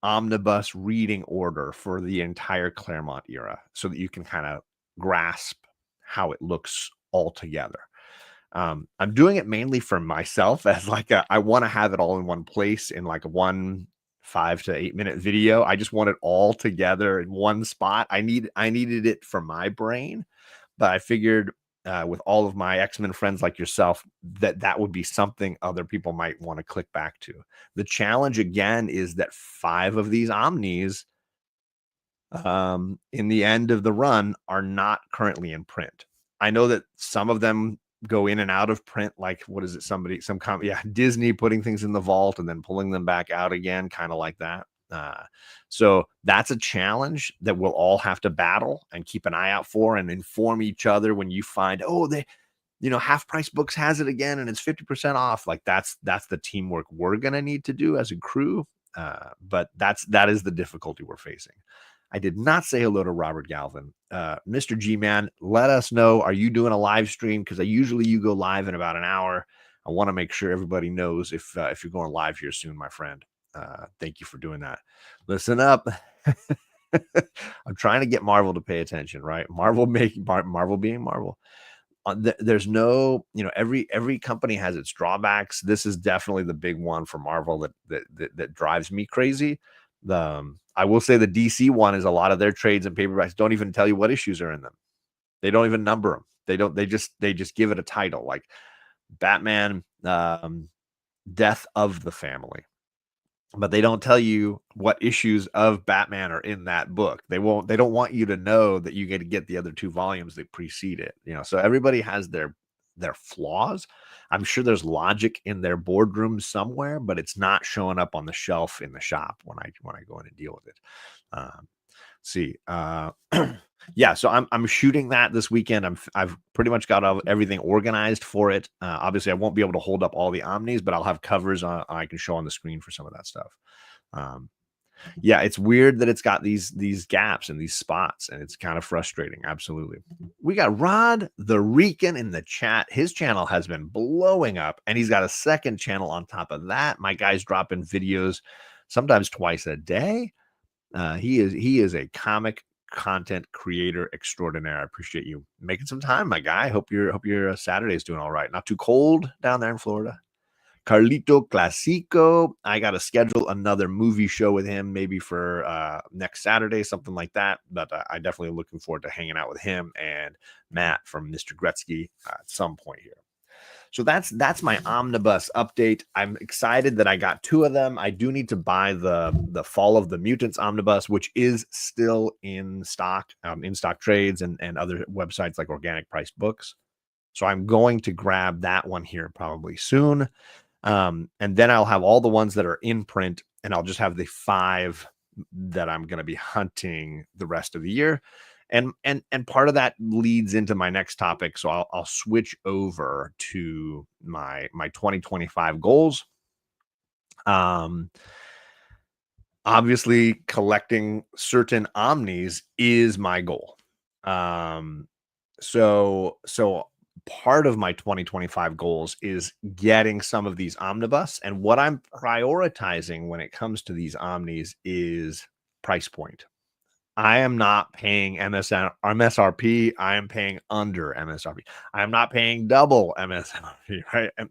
omnibus reading order for the entire Claremont era, so that you can kind of grasp how it looks all together. I'm doing it mainly for myself, as I want to have it all in one place in like one 5 to 8 minute video. I just want it all together in one spot. I needed it for my brain, but I figured with all of my X-Men friends like yourself, that would be something other people might want to click back to. The challenge again is that 5 of these Omnis in the end of the run are not currently in print. I know that some of them go in and out of print, like what is it? Disney putting things in the vault and then pulling them back out again, kind of like that. So that's a challenge that we'll all have to battle and keep an eye out for, and inform each other when you find, oh, Half Price Books has it again and it's 50% off. Like that's the teamwork we're gonna need to do as a crew. But that is the difficulty we're facing. I did not say hello to Robert Galvin. Mr. G-Man, let us know. Are you doing a live stream? Because usually you go live in about an hour. I want to make sure everybody knows if you're going live here soon, my friend. Thank you for doing that. Listen up. I'm trying to get Marvel to pay attention, right? Marvel being Marvel. There's no, every company has its drawbacks. This is definitely the big one for Marvel that drives me crazy. I will say the DC one is a lot of their trades and paperbacks don't even tell you what issues are in them. They don't even number them. They just give it a title like Batman, Death of the Family. But they don't tell you what issues of Batman are in that book. They don't want you to know that you get to get the other 2 volumes that precede it. So everybody has their flaws. I'm sure there's logic in their boardroom somewhere, but it's not showing up on the shelf in the shop when I go in and deal with it. Yeah, so I'm shooting that this weekend. I've pretty much got everything organized for it. Obviously, I won't be able to hold up all the omnis, but I'll have covers I can show on the screen for some of that stuff. Yeah, it's weird that it's got these gaps and these spots, and it's kind of frustrating. Absolutely. We got Rod the Rican in the chat. His channel has been blowing up, and he's got a second channel on top of that. My guy's dropping videos sometimes twice a day. He is a comic content creator extraordinaire. I appreciate you making some time, my guy. Hope your Saturday is doing all right. Not too cold down there in Florida. Carlito Clasico. I got to schedule another movie show with him, maybe for next Saturday, something like that. But I definitely looking forward to hanging out with him and Matt from Mr. Gretzky at some point here. So that's my omnibus update. I'm excited that I got 2 of them. I do need to buy the Fall of the Mutants omnibus, which is still in stock trades and other websites like Organic Price Books. So I'm going to grab that one here probably soon. And then I'll have all the ones that are in print, and I'll just have the 5 that I'm going to be hunting the rest of the year. And part of that leads into my next topic. So I'll switch over to my 2025 goals. Obviously collecting certain omnis is my goal. So part of my 2025 goals is getting some of these omnibus, and what I'm prioritizing when it comes to these omnis is price point. I am not paying MSRP. I am paying under MSRP. I am not paying double MSRP, right? And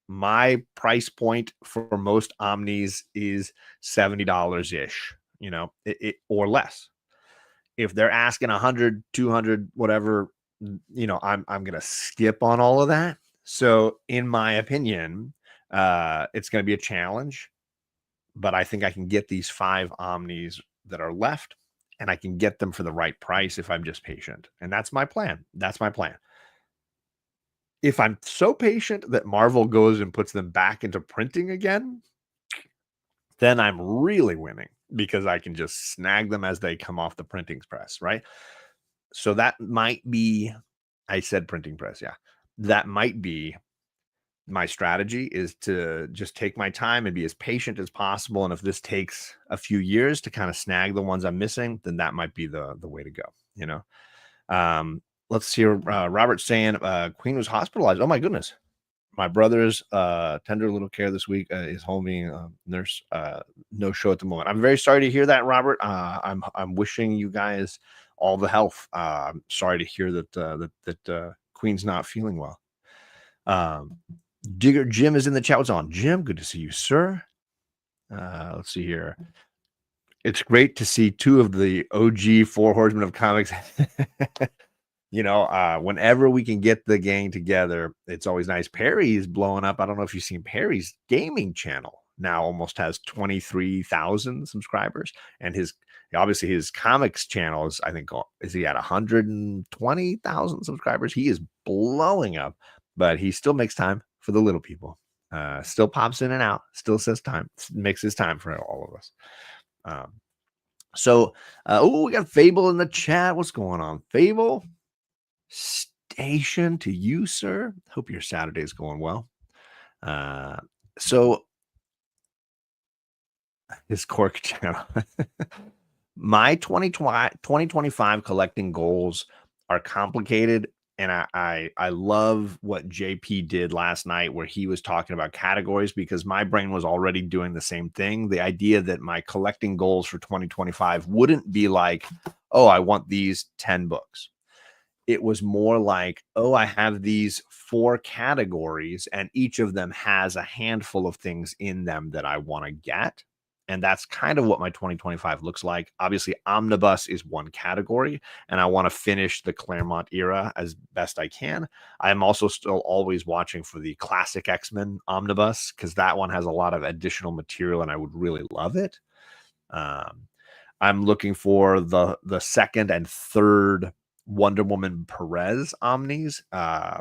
my price point for most omnis is $70 ish, or less. If they're asking 100, 200, whatever, I'm going to skip on all of that. So in my opinion, it's going to be a challenge, but I think I can get these 5 omnis that are left, and I can get them for the right price if I'm just patient. And that's my plan. If I'm so patient that Marvel goes and puts them back into printing again, then I'm really winning, because I can just snag them as they come off the printing press, right? So that might be, I said printing press, yeah. That might be my strategy, is to just take my time and be as patient as possible. And if this takes a few years to kind of snag the ones I'm missing, then that might be the way to go. Let's hear Robert saying Queen was hospitalized. Oh my goodness. My brother's tender little care this week is home being nurse. No show at the moment. I'm very sorry to hear that, Robert. I'm wishing you guys all the health. Sorry to hear that Queen's not feeling well. Digger Jim is in the chat. What's on, Jim? Good to see you, sir. Let's see here. It's great to see 2 of the OG 4 Horsemen of Comics. Whenever we can get the gang together, it's always nice. Perry is blowing up. I don't know if you've seen Perry's gaming channel now almost has 23,000 subscribers, and his Obviously, his comics channel is, I think, is he at 120,000 subscribers? He is blowing up, but he still makes time for the little people. Still pops in and out, still says time, makes his time for all of us. Um, we got Fable in the chat. What's going on, Fable? Station to you, sir. Hope your Saturday is going well. So his Cork channel. My 2025 collecting goals are complicated, and I love what JP did last night, where he was talking about categories, because my brain was already doing the same thing. The idea that my collecting goals for 2025 wouldn't be like, oh, I want these 10 books. It was more like, oh, I have these 4 categories, and each of them has a handful of things in them that I want to get. And that's kind of what my 2025 looks like. Obviously, Omnibus is one category, and I want to finish the Claremont era as best I can. I'm also still always watching for the classic X-Men Omnibus, because that one has a lot of additional material and I would really love it. I'm looking for the second and third Wonder Woman Perez omnis.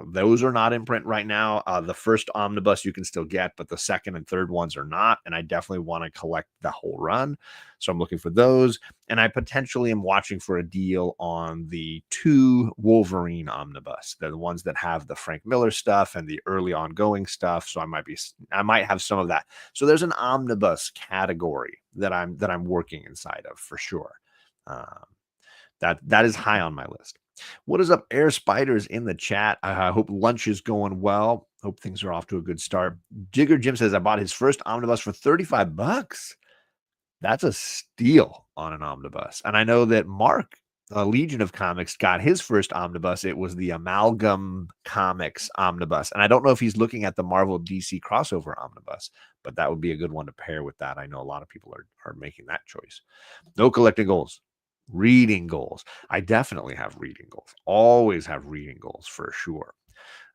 Those are not in print right now. The first omnibus you can still get, but the second and third ones are not. And I definitely want to collect the whole run. So I'm looking for those. And I potentially am watching for a deal on the 2 Wolverine omnibus. They're the ones that have the Frank Miller stuff and the early ongoing stuff. So I might have some of that. So there's an omnibus category that I'm working inside of for sure. That is high on my list. What is up, Air Spiders in the chat? I hope lunch is going well. Hope things are off to a good start. Jigger Jim says I bought his first omnibus for $35. That's a steal on an omnibus. And I know that Mark, Legion of Comics, got his first omnibus. It was the Amalgam Comics omnibus. And I don't know if he's looking at the Marvel DC crossover omnibus, but that would be a good one to pair with that. I know a lot of people are making that choice. No collecting goals. Reading goals. I definitely have reading goals. Always have reading goals for sure.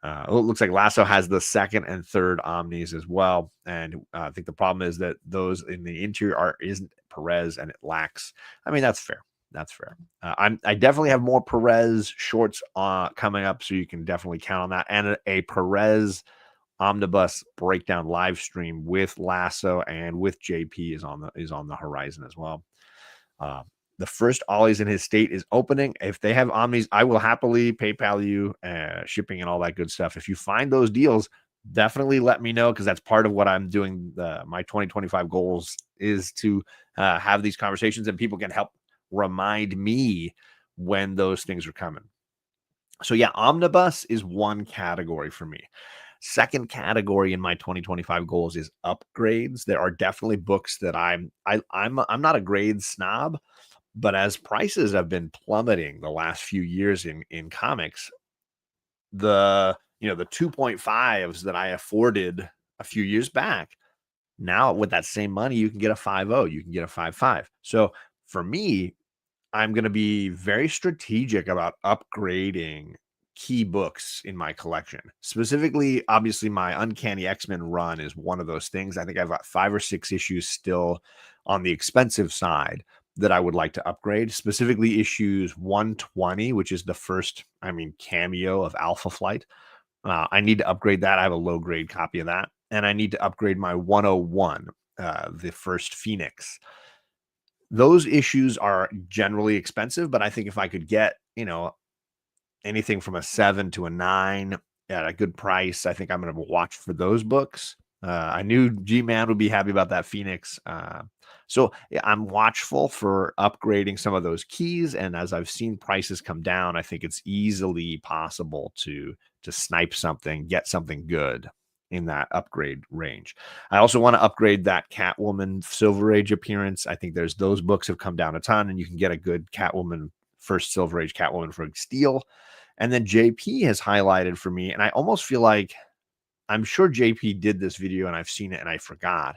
It looks like Lasso has the second and third omnis as well. And I think the problem is that those in the interior art isn't Perez, and it lacks. I mean, that's fair. That's fair. I definitely have more Perez shorts coming up, so you can definitely count on that. And a Perez omnibus breakdown live stream with Lasso and with JP is on the horizon as well. The first Ollie's in his state is opening. If they have omnis, I will happily PayPal you shipping and all that good stuff. If you find those deals, definitely let me know, because that's part of what I'm doing. My 2025 goals is to have these conversations, and people can help remind me when those things are coming. So yeah, omnibus is one category for me. Second category in my 2025 goals is upgrades. There are definitely books that I'm not a grade snob, but as prices have been plummeting the last few years in comics, the 2.5s that I afforded a few years back, now with that same money, you can get a 5.0, you can get a 5.5. So for me, I'm going to be very strategic about upgrading key books in my collection. Specifically, obviously, my Uncanny X-Men run is one of those things. I think I've got 5 or 6 issues still on the expensive side that I would like to upgrade. Specifically, issues 120, which is the first, cameo of Alpha Flight. I need to upgrade that. I have a low grade copy of that. And I need to upgrade my 101, the first Phoenix. Those issues are generally expensive, but I think if I could get, anything from a 7 to a 9 at a good price, I think I'm going to watch for those books. I knew G-Man would be happy about that Phoenix. So yeah, I'm watchful for upgrading some of those keys. And as I've seen prices come down, I think it's easily possible to snipe something, get something good in that upgrade range. I also want to upgrade that Catwoman Silver Age appearance. I think those books have come down a ton, and you can get a good Catwoman, first Silver Age Catwoman for a steal. And then JP has highlighted for me, and I almost feel like, I'm sure JP did this video and I've seen it and I forgot,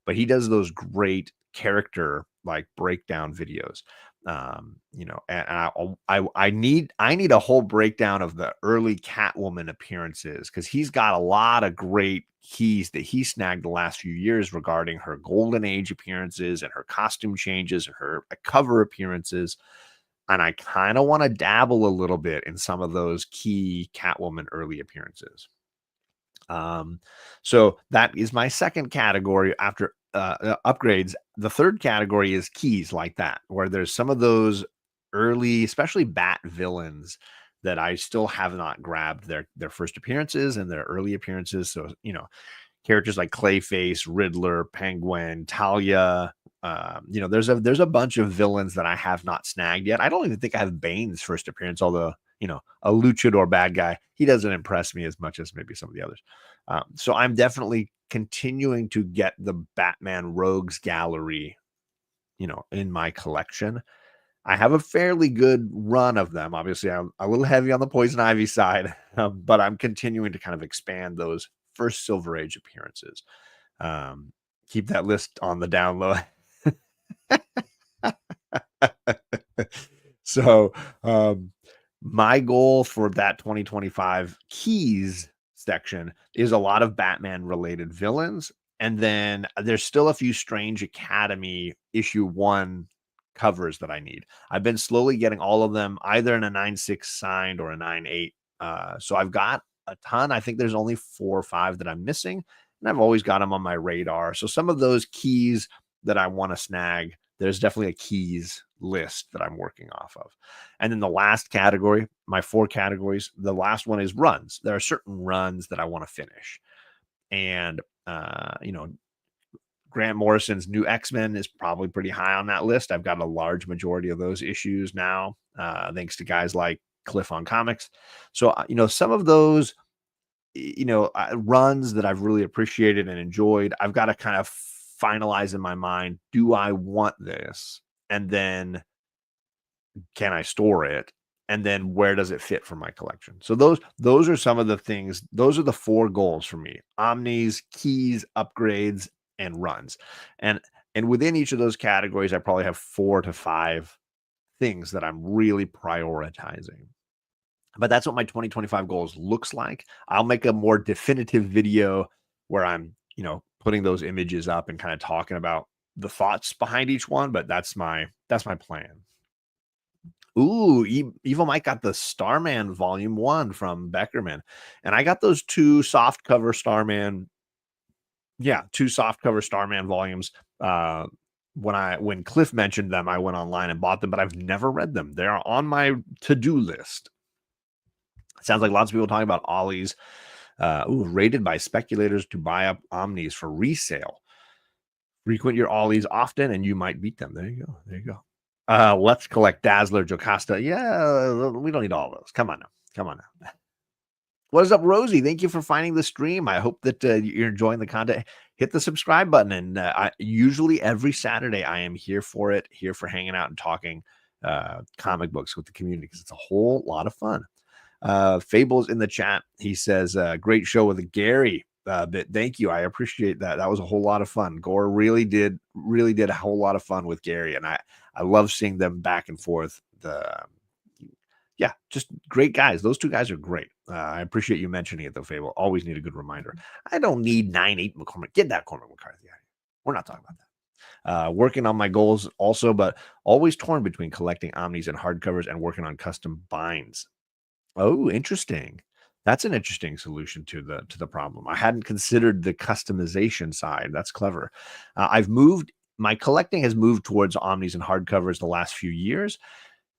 but he does those great character like breakdown videos. You know, and I need a whole breakdown of the early Catwoman appearances, because he's got a lot of great keys that he snagged the last few years regarding her golden age appearances and her costume changes and her cover appearances. And I kind of want to dabble a little bit in some of those key Catwoman early appearances. So that is my second category after upgrades. The third category is keys like that, where there's some of those early, especially Bat villains that I still have not grabbed their first appearances and their early appearances. So, you know, characters like Clayface, Riddler, Penguin, Talia. You know, there's a bunch of villains that I have not snagged yet. I don't even think I have Bane's first appearance, although, you know, a luchador bad guy, he doesn't impress me as much as maybe some of the others. So I'm definitely continuing to get the Batman Rogues Gallery, you know, in my collection. I have a fairly good run of them. Obviously, I'm a little heavy on the Poison Ivy side, but I'm continuing to kind of expand those first Silver Age appearances. Keep that list on the down low. So, my goal for that 2025 keys section is a lot of Batman related villains. And then there's still a few Strange Academy issue 1 covers that I need. I've been slowly getting all of them either in a 9.6 signed or a 9.8. So I've got a ton. I think there's only 4 or 5 that I'm missing, and I've always got them on my radar. So some of those keys that I want to snag, there's definitely a keys list that I'm working off of. And then the last category, my 4 categories, the last one is runs. There are certain runs that I want to finish. And, you know, Grant Morrison's New X-Men is probably pretty high on that list. I've got a large majority of those issues now, thanks to guys like Cliff on Comics. So, you know, some of those, you know, runs that I've really appreciated and enjoyed, I've got to kind of finalize in my mind, do I want this? And then can I store it? And then where does it fit for my collection? So those are some of the things. Those are the 4 goals for me: omnis, keys, upgrades, and runs. And within each of those categories, I probably have 4 to 5 things that I'm really prioritizing. But that's what my 2025 goals looks like. I'll make a more definitive video where I'm, you know, putting those images up and kind of talking about the thoughts behind each one. But that's my plan. Ooh, Evil Mike got the Starman Volume 1 from Beckerman. And I got those 2 soft cover Starman. Yeah, 2 soft cover Starman volumes. When Cliff mentioned them, I went online and bought them, but I've never read them. They're on my to-do list. It sounds like lots of people talking about Ollie's. Rated by speculators to buy up omnis for resale. Frequent your Ollies often and you might beat them. There you go. There you go. Let's collect Dazzler, Jocasta. Yeah, we don't need all those. Come on now. What is up, Rosie? Thank you for finding the stream. I hope that you're enjoying the content. Hit the subscribe button. And usually every Saturday, I am here for it, here for hanging out and talking comic books with the community, because it's a whole lot of fun. Fables in the chat. He says, great show with Gary. But thank you. I appreciate that. That was a whole lot of fun. Gore really did a whole lot of fun with Gary. And I love seeing them back and forth. Just great guys. Those 2 guys are great. I appreciate you mentioning it, though, Fable. Always need a good reminder. I don't need 9.8 McCormick. Get that Cormac McCarthy out of here. We're not talking about that. Working on my goals also, but always torn between collecting omnis and hardcovers and working on custom binds. Oh, interesting. That's an interesting solution to the problem. I hadn't considered the customization side. That's clever. My collecting has moved towards omnis and hardcovers the last few years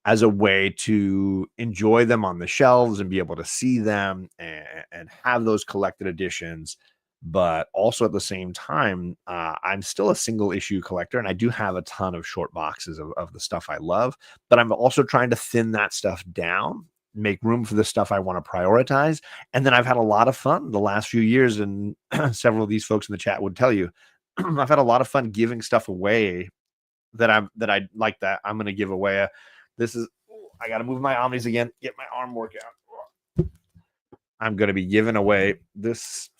as a way to enjoy them on the shelves and be able to see them and have those collected editions. But also at the same time, I'm still a single issue collector, and I do have a ton of short boxes of the stuff I love, but I'm also trying to thin that stuff down, make room for the stuff I want to prioritize. And then I've had a lot of fun the last few years, and several of these folks in the chat would tell you, I've had a lot of fun giving stuff away that I'm going to give away. I got to move my omnis again, get my arm workout. I'm going to be giving away this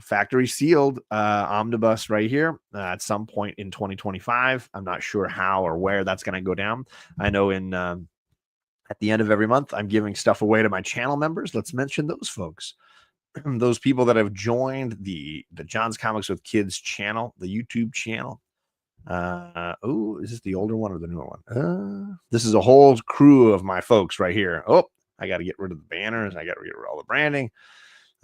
factory sealed omnibus right here at some point in 2025. I'm not sure how or where that's going to go down. I know at the end of every month, I'm giving stuff away to my channel members. Let's mention those folks. Those people that have joined the John's Comics with Kids channel, the YouTube channel. Is this the older one or the newer one? This is a whole crew of my folks right here. Oh, I got to get rid of the banners. I got to get rid of all the branding.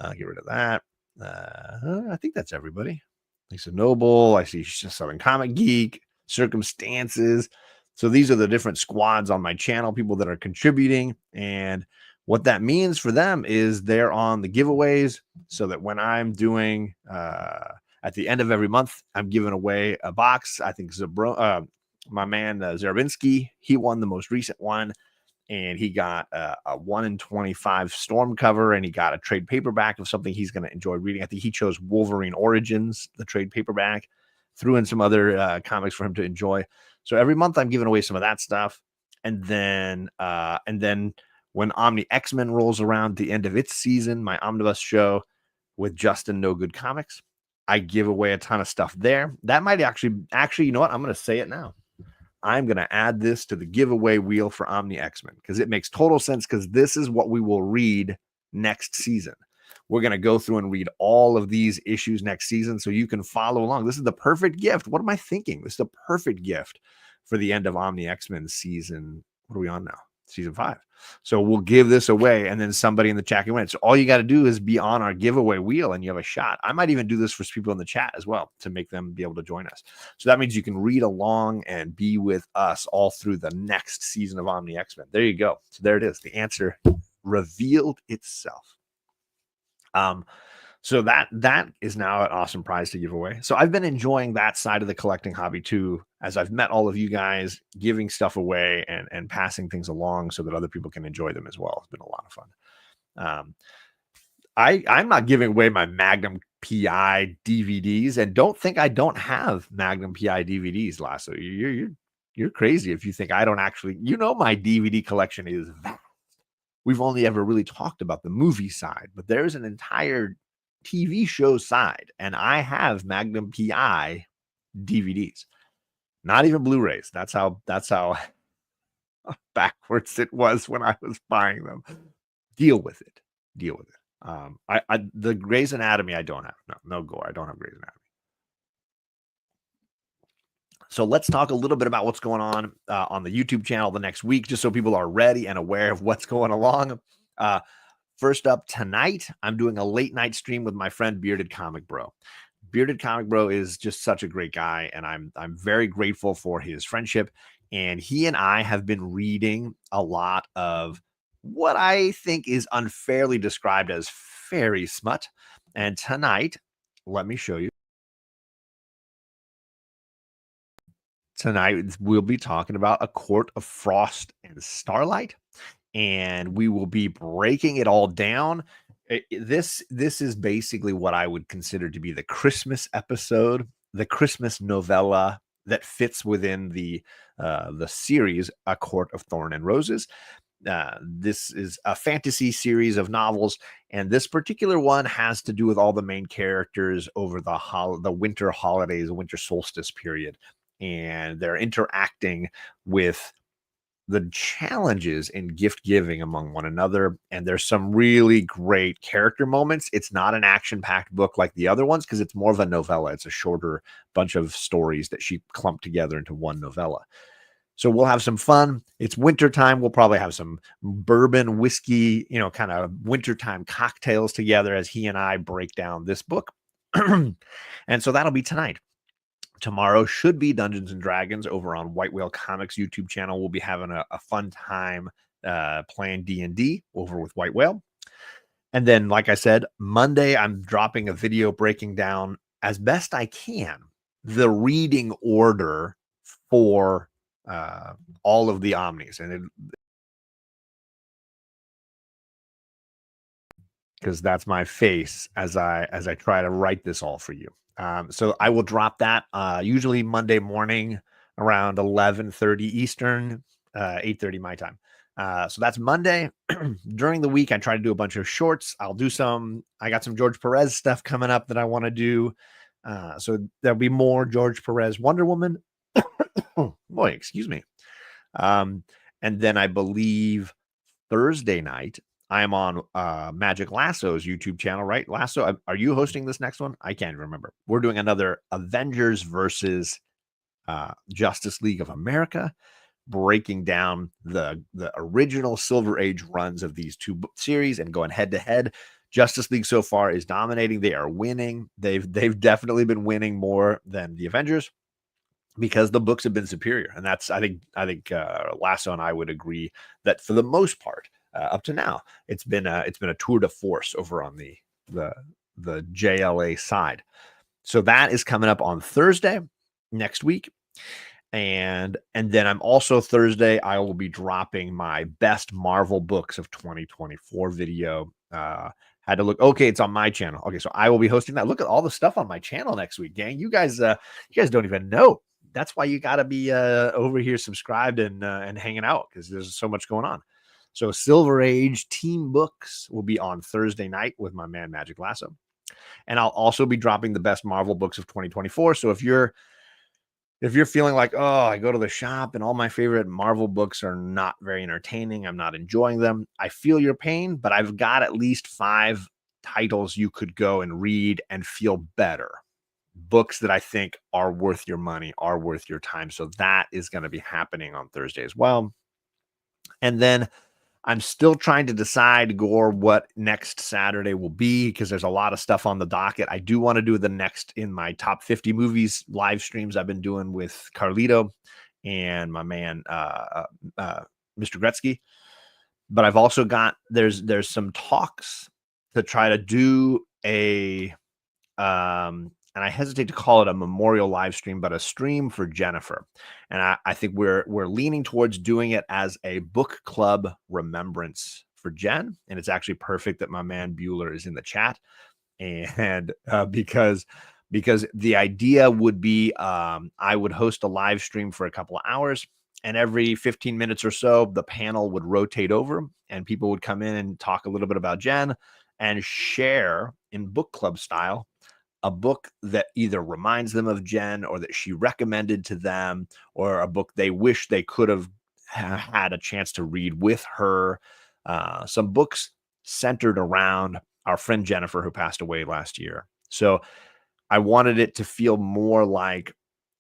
Get rid of that. I think that's everybody. Lisa Noble. I see Southern Comic Geek, Circumstances. So these are the different squads on my channel, people that are contributing. And what that means for them is they're on the giveaways, so that when I'm doing at the end of every month, I'm giving away a box. I think my man Zerbinsky, he won the most recent one, and he got a 1 in 25 storm cover, and he got a trade paperback of something he's going to enjoy reading. I think he chose Wolverine Origins, the trade paperback, threw in some other comics for him to enjoy. So every month I'm giving away some of that stuff. And then when Omni X-Men rolls around at the end of its season, my omnibus show with Justin No Good Comics, I give away a ton of stuff there. That might actually, you know what? I'm going to say it now. I'm going to add this to the giveaway wheel for Omni X-Men because it makes total sense, because this is what we will read next season. We're going to go through and read all of these issues next season so you can follow along. This is the perfect gift. What am I thinking? This is the perfect gift for the end of Omni X-Men season. What are we on now? Season 5. So we'll give this away, and then somebody in the chat can win it. So all you got to do is be on our giveaway wheel, and you have a shot. I might even do this for people in the chat as well to make them be able to join us. So that means you can read along and be with us all through the next season of Omni X-Men. There you go. So there it is. The answer revealed itself. So that is now an awesome prize to give away. So I've been enjoying that side of the collecting hobby too, as I've met all of you guys, giving stuff away and passing things along so that other people can enjoy them as well. It's been a lot of fun. I'm not giving away my Magnum PI DVDs, and don't think I don't have Magnum PI DVDs, Lasso. You're crazy if you think I don't actually. My DVD collection is vast. We've only ever really talked about the movie side, but there's an entire TV show side, and I have Magnum PI DVDs, not even Blu-rays. That's how backwards it was when I was buying them. Deal with it. The Grey's Anatomy I don't have. No gore. I don't have Grey's Anatomy. So let's talk a little bit about what's going on the YouTube channel the next week, just so people are ready and aware of what's going along. First up tonight, I'm doing a late night stream with my friend Bearded Comic Bro. Bearded Comic Bro is just such a great guy, and I'm very grateful for his friendship. And he and I have been reading a lot of what I think is unfairly described as fairy smut. And tonight, let me show you. Tonight, we'll be talking about A Court of Frost and Starlight, and we will be breaking it all down. This is basically what I would consider to be the Christmas episode, the Christmas novella that fits within the series A Court of Thorn and Roses. This is a fantasy series of novels, and this particular one has to do with all the main characters over the winter holidays, winter solstice period, and they're interacting with the challenges in gift giving among one another. And there's some really great character moments. It's not an action-packed book like the other ones, because it's more of a novella. It's a shorter bunch of stories that she clumped together into one novella. So we'll have some fun. It's wintertime. We'll probably have some bourbon, whiskey, kind of wintertime cocktails together as he and I break down this book. And so that'll be tonight. Tomorrow should be Dungeons and Dragons over on White Whale Comics YouTube channel. We'll be having a fun time playing D&D over with White Whale. And then, like I said, Monday, I'm dropping a video breaking down as best I can the reading order for all of the Omnis. And because that's my face as I try to write this all for you. So I will drop that usually Monday morning around 11:30 Eastern, 8:30 my time. So that's Monday. During the week, I try to do a bunch of shorts. I got some George Perez stuff coming up that I want to do. So there'll be more George Perez Wonder Woman. Boy, excuse me. And then I believe Thursday night, I am on Magic Lasso's YouTube channel, right? Lasso, are you hosting this next one? I can't remember. We're doing another Avengers versus Justice League of America, breaking down the original Silver Age runs of these two series and going head to head. Justice League so far is dominating. They are winning. They've definitely been winning more than the Avengers because the books have been superior. And that's I think Lasso and I would agree that for the most part, up to now, it's been a tour de force over on the JLA side. So that is coming up on Thursday next week. And then I'm also Thursday, I will be dropping my best Marvel books of 2024 video. Had to look. Okay, it's on my channel. Okay, so I will be hosting that. Look at all the stuff on my channel next week, gang. You guys don't even know. That's why you got to be over here subscribed and hanging out, because there's so much going on. So Silver Age team books will be on Thursday night with my man Magic Lasso. And I'll also be dropping the best Marvel books of 2024. So if you're feeling like, oh, I go to the shop and all my favorite Marvel books are not very entertaining, I'm not enjoying them, I feel your pain, but I've got at least 5 titles you could go and read and feel better. Books that I think are worth your money, are worth your time. So that is going to be happening on Thursday as well. And then I'm still trying to decide, Gore, what next Saturday will be, because there's a lot of stuff on the docket. I do want to do the next in my top 50 movies live streams I've been doing with Carlito and my man, Mr. Gretzky. But I've also got, there's some talks to try to do and I hesitate to call it a memorial live stream, but a stream for Jennifer. And I think we're leaning towards doing it as a book club remembrance for Jen. And it's actually perfect that my man Bueller is in the chat. And because the idea would be I would host a live stream for a couple of hours, and every 15 minutes or so, the panel would rotate over and people would come in and talk a little bit about Jen and share in book club style a book that either reminds them of Jen or that she recommended to them, or a book they wish they could have had a chance to read with her. Some books centered around our friend Jennifer, who passed away last year. So I wanted it to feel more like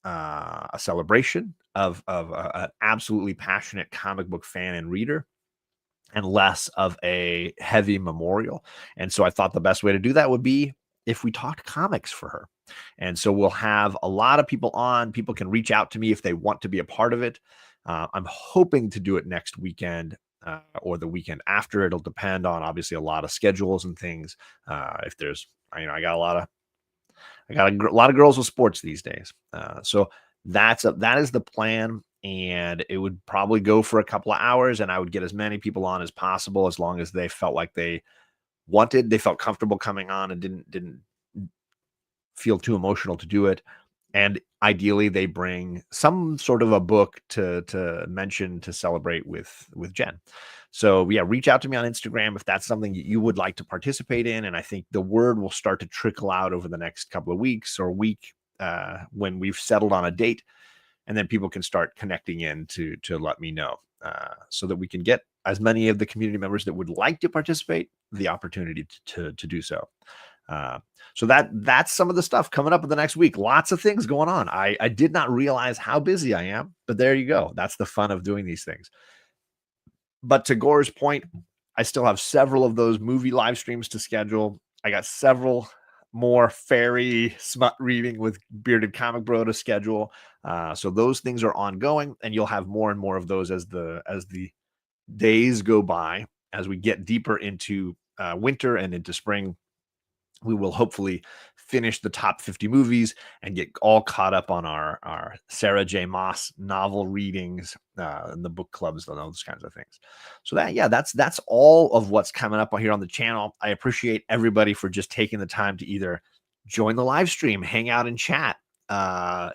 a celebration of an absolutely passionate comic book fan and reader, and less of a heavy memorial. And so I thought the best way to do that would be if we talked comics for her. And so we'll have a lot of people on. People can reach out to me if they want to be a part of it. I'm hoping to do it next weekend or the weekend after. It'll depend on obviously a lot of schedules and things. If there's, I got a lot of girls with sports these days. So that is the plan. And it would probably go for a couple of hours, and I would get as many people on as possible, as long as they felt like they felt comfortable coming on and didn't feel too emotional to do it. And ideally they bring some sort of a book to mention, to celebrate with Jen. So yeah, reach out to me on Instagram if that's something you would like to participate in. And I think the word will start to trickle out over the next couple of weeks or week when we've settled on a date, and then people can start connecting in to let me know, so that we can get as many of the community members that would like to participate the opportunity to do so. So that's some of the stuff coming up in the next week. Lots of things going on. I did not realize how busy I am, but there you go. That's the fun of doing these things. But to Gore's point, I still have several of those movie live streams to schedule. I got several more fairy smut reading with Bearded Comic Bro to schedule. So those things are ongoing, and you'll have more and more of those as the days go by, as we get deeper into winter and into spring. We will hopefully finish the top 50 movies and get all caught up on our Sarah J. Maas novel readings and the book clubs and those kinds of things. So that's all of what's coming up here on the channel. I appreciate everybody for just taking the time to either join the live stream, hang out and chat,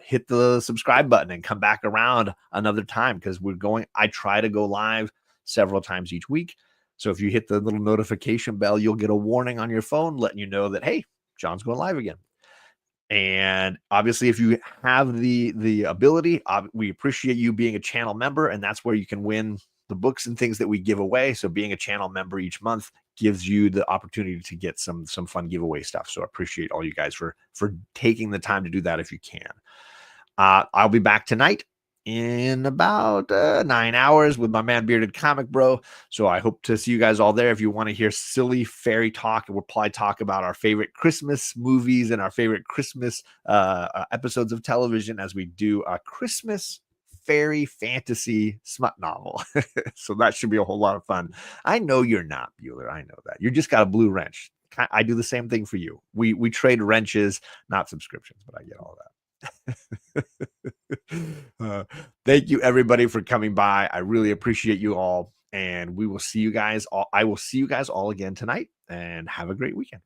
hit the subscribe button and come back around another time, because I try to go live several times each week. So if you hit the little notification bell, you'll get a warning on your phone letting you know that, hey, John's going live again. And obviously, if you have the ability, we appreciate you being a channel member, and that's where you can win the books and things that we give away. So being a channel member each month gives you the opportunity to get some fun giveaway stuff. So I appreciate all you guys for taking the time to do that if you can. I'll be back tonight in about 9 hours with my man Bearded Comic Bro. So I hope to see you guys all there. If you want to hear silly fairy talk, we'll probably talk about our favorite Christmas movies and our favorite Christmas episodes of television as we do a Christmas fairy fantasy smut novel. So that should be a whole lot of fun. I know you're not, Bueller. I know that. You just got a blue wrench. I do the same thing for you. We trade wrenches, not subscriptions, but I get all that. Thank you everybody for coming by. I really appreciate you all, and we will see you guys all. I will see you guys all again tonight, and have a great weekend.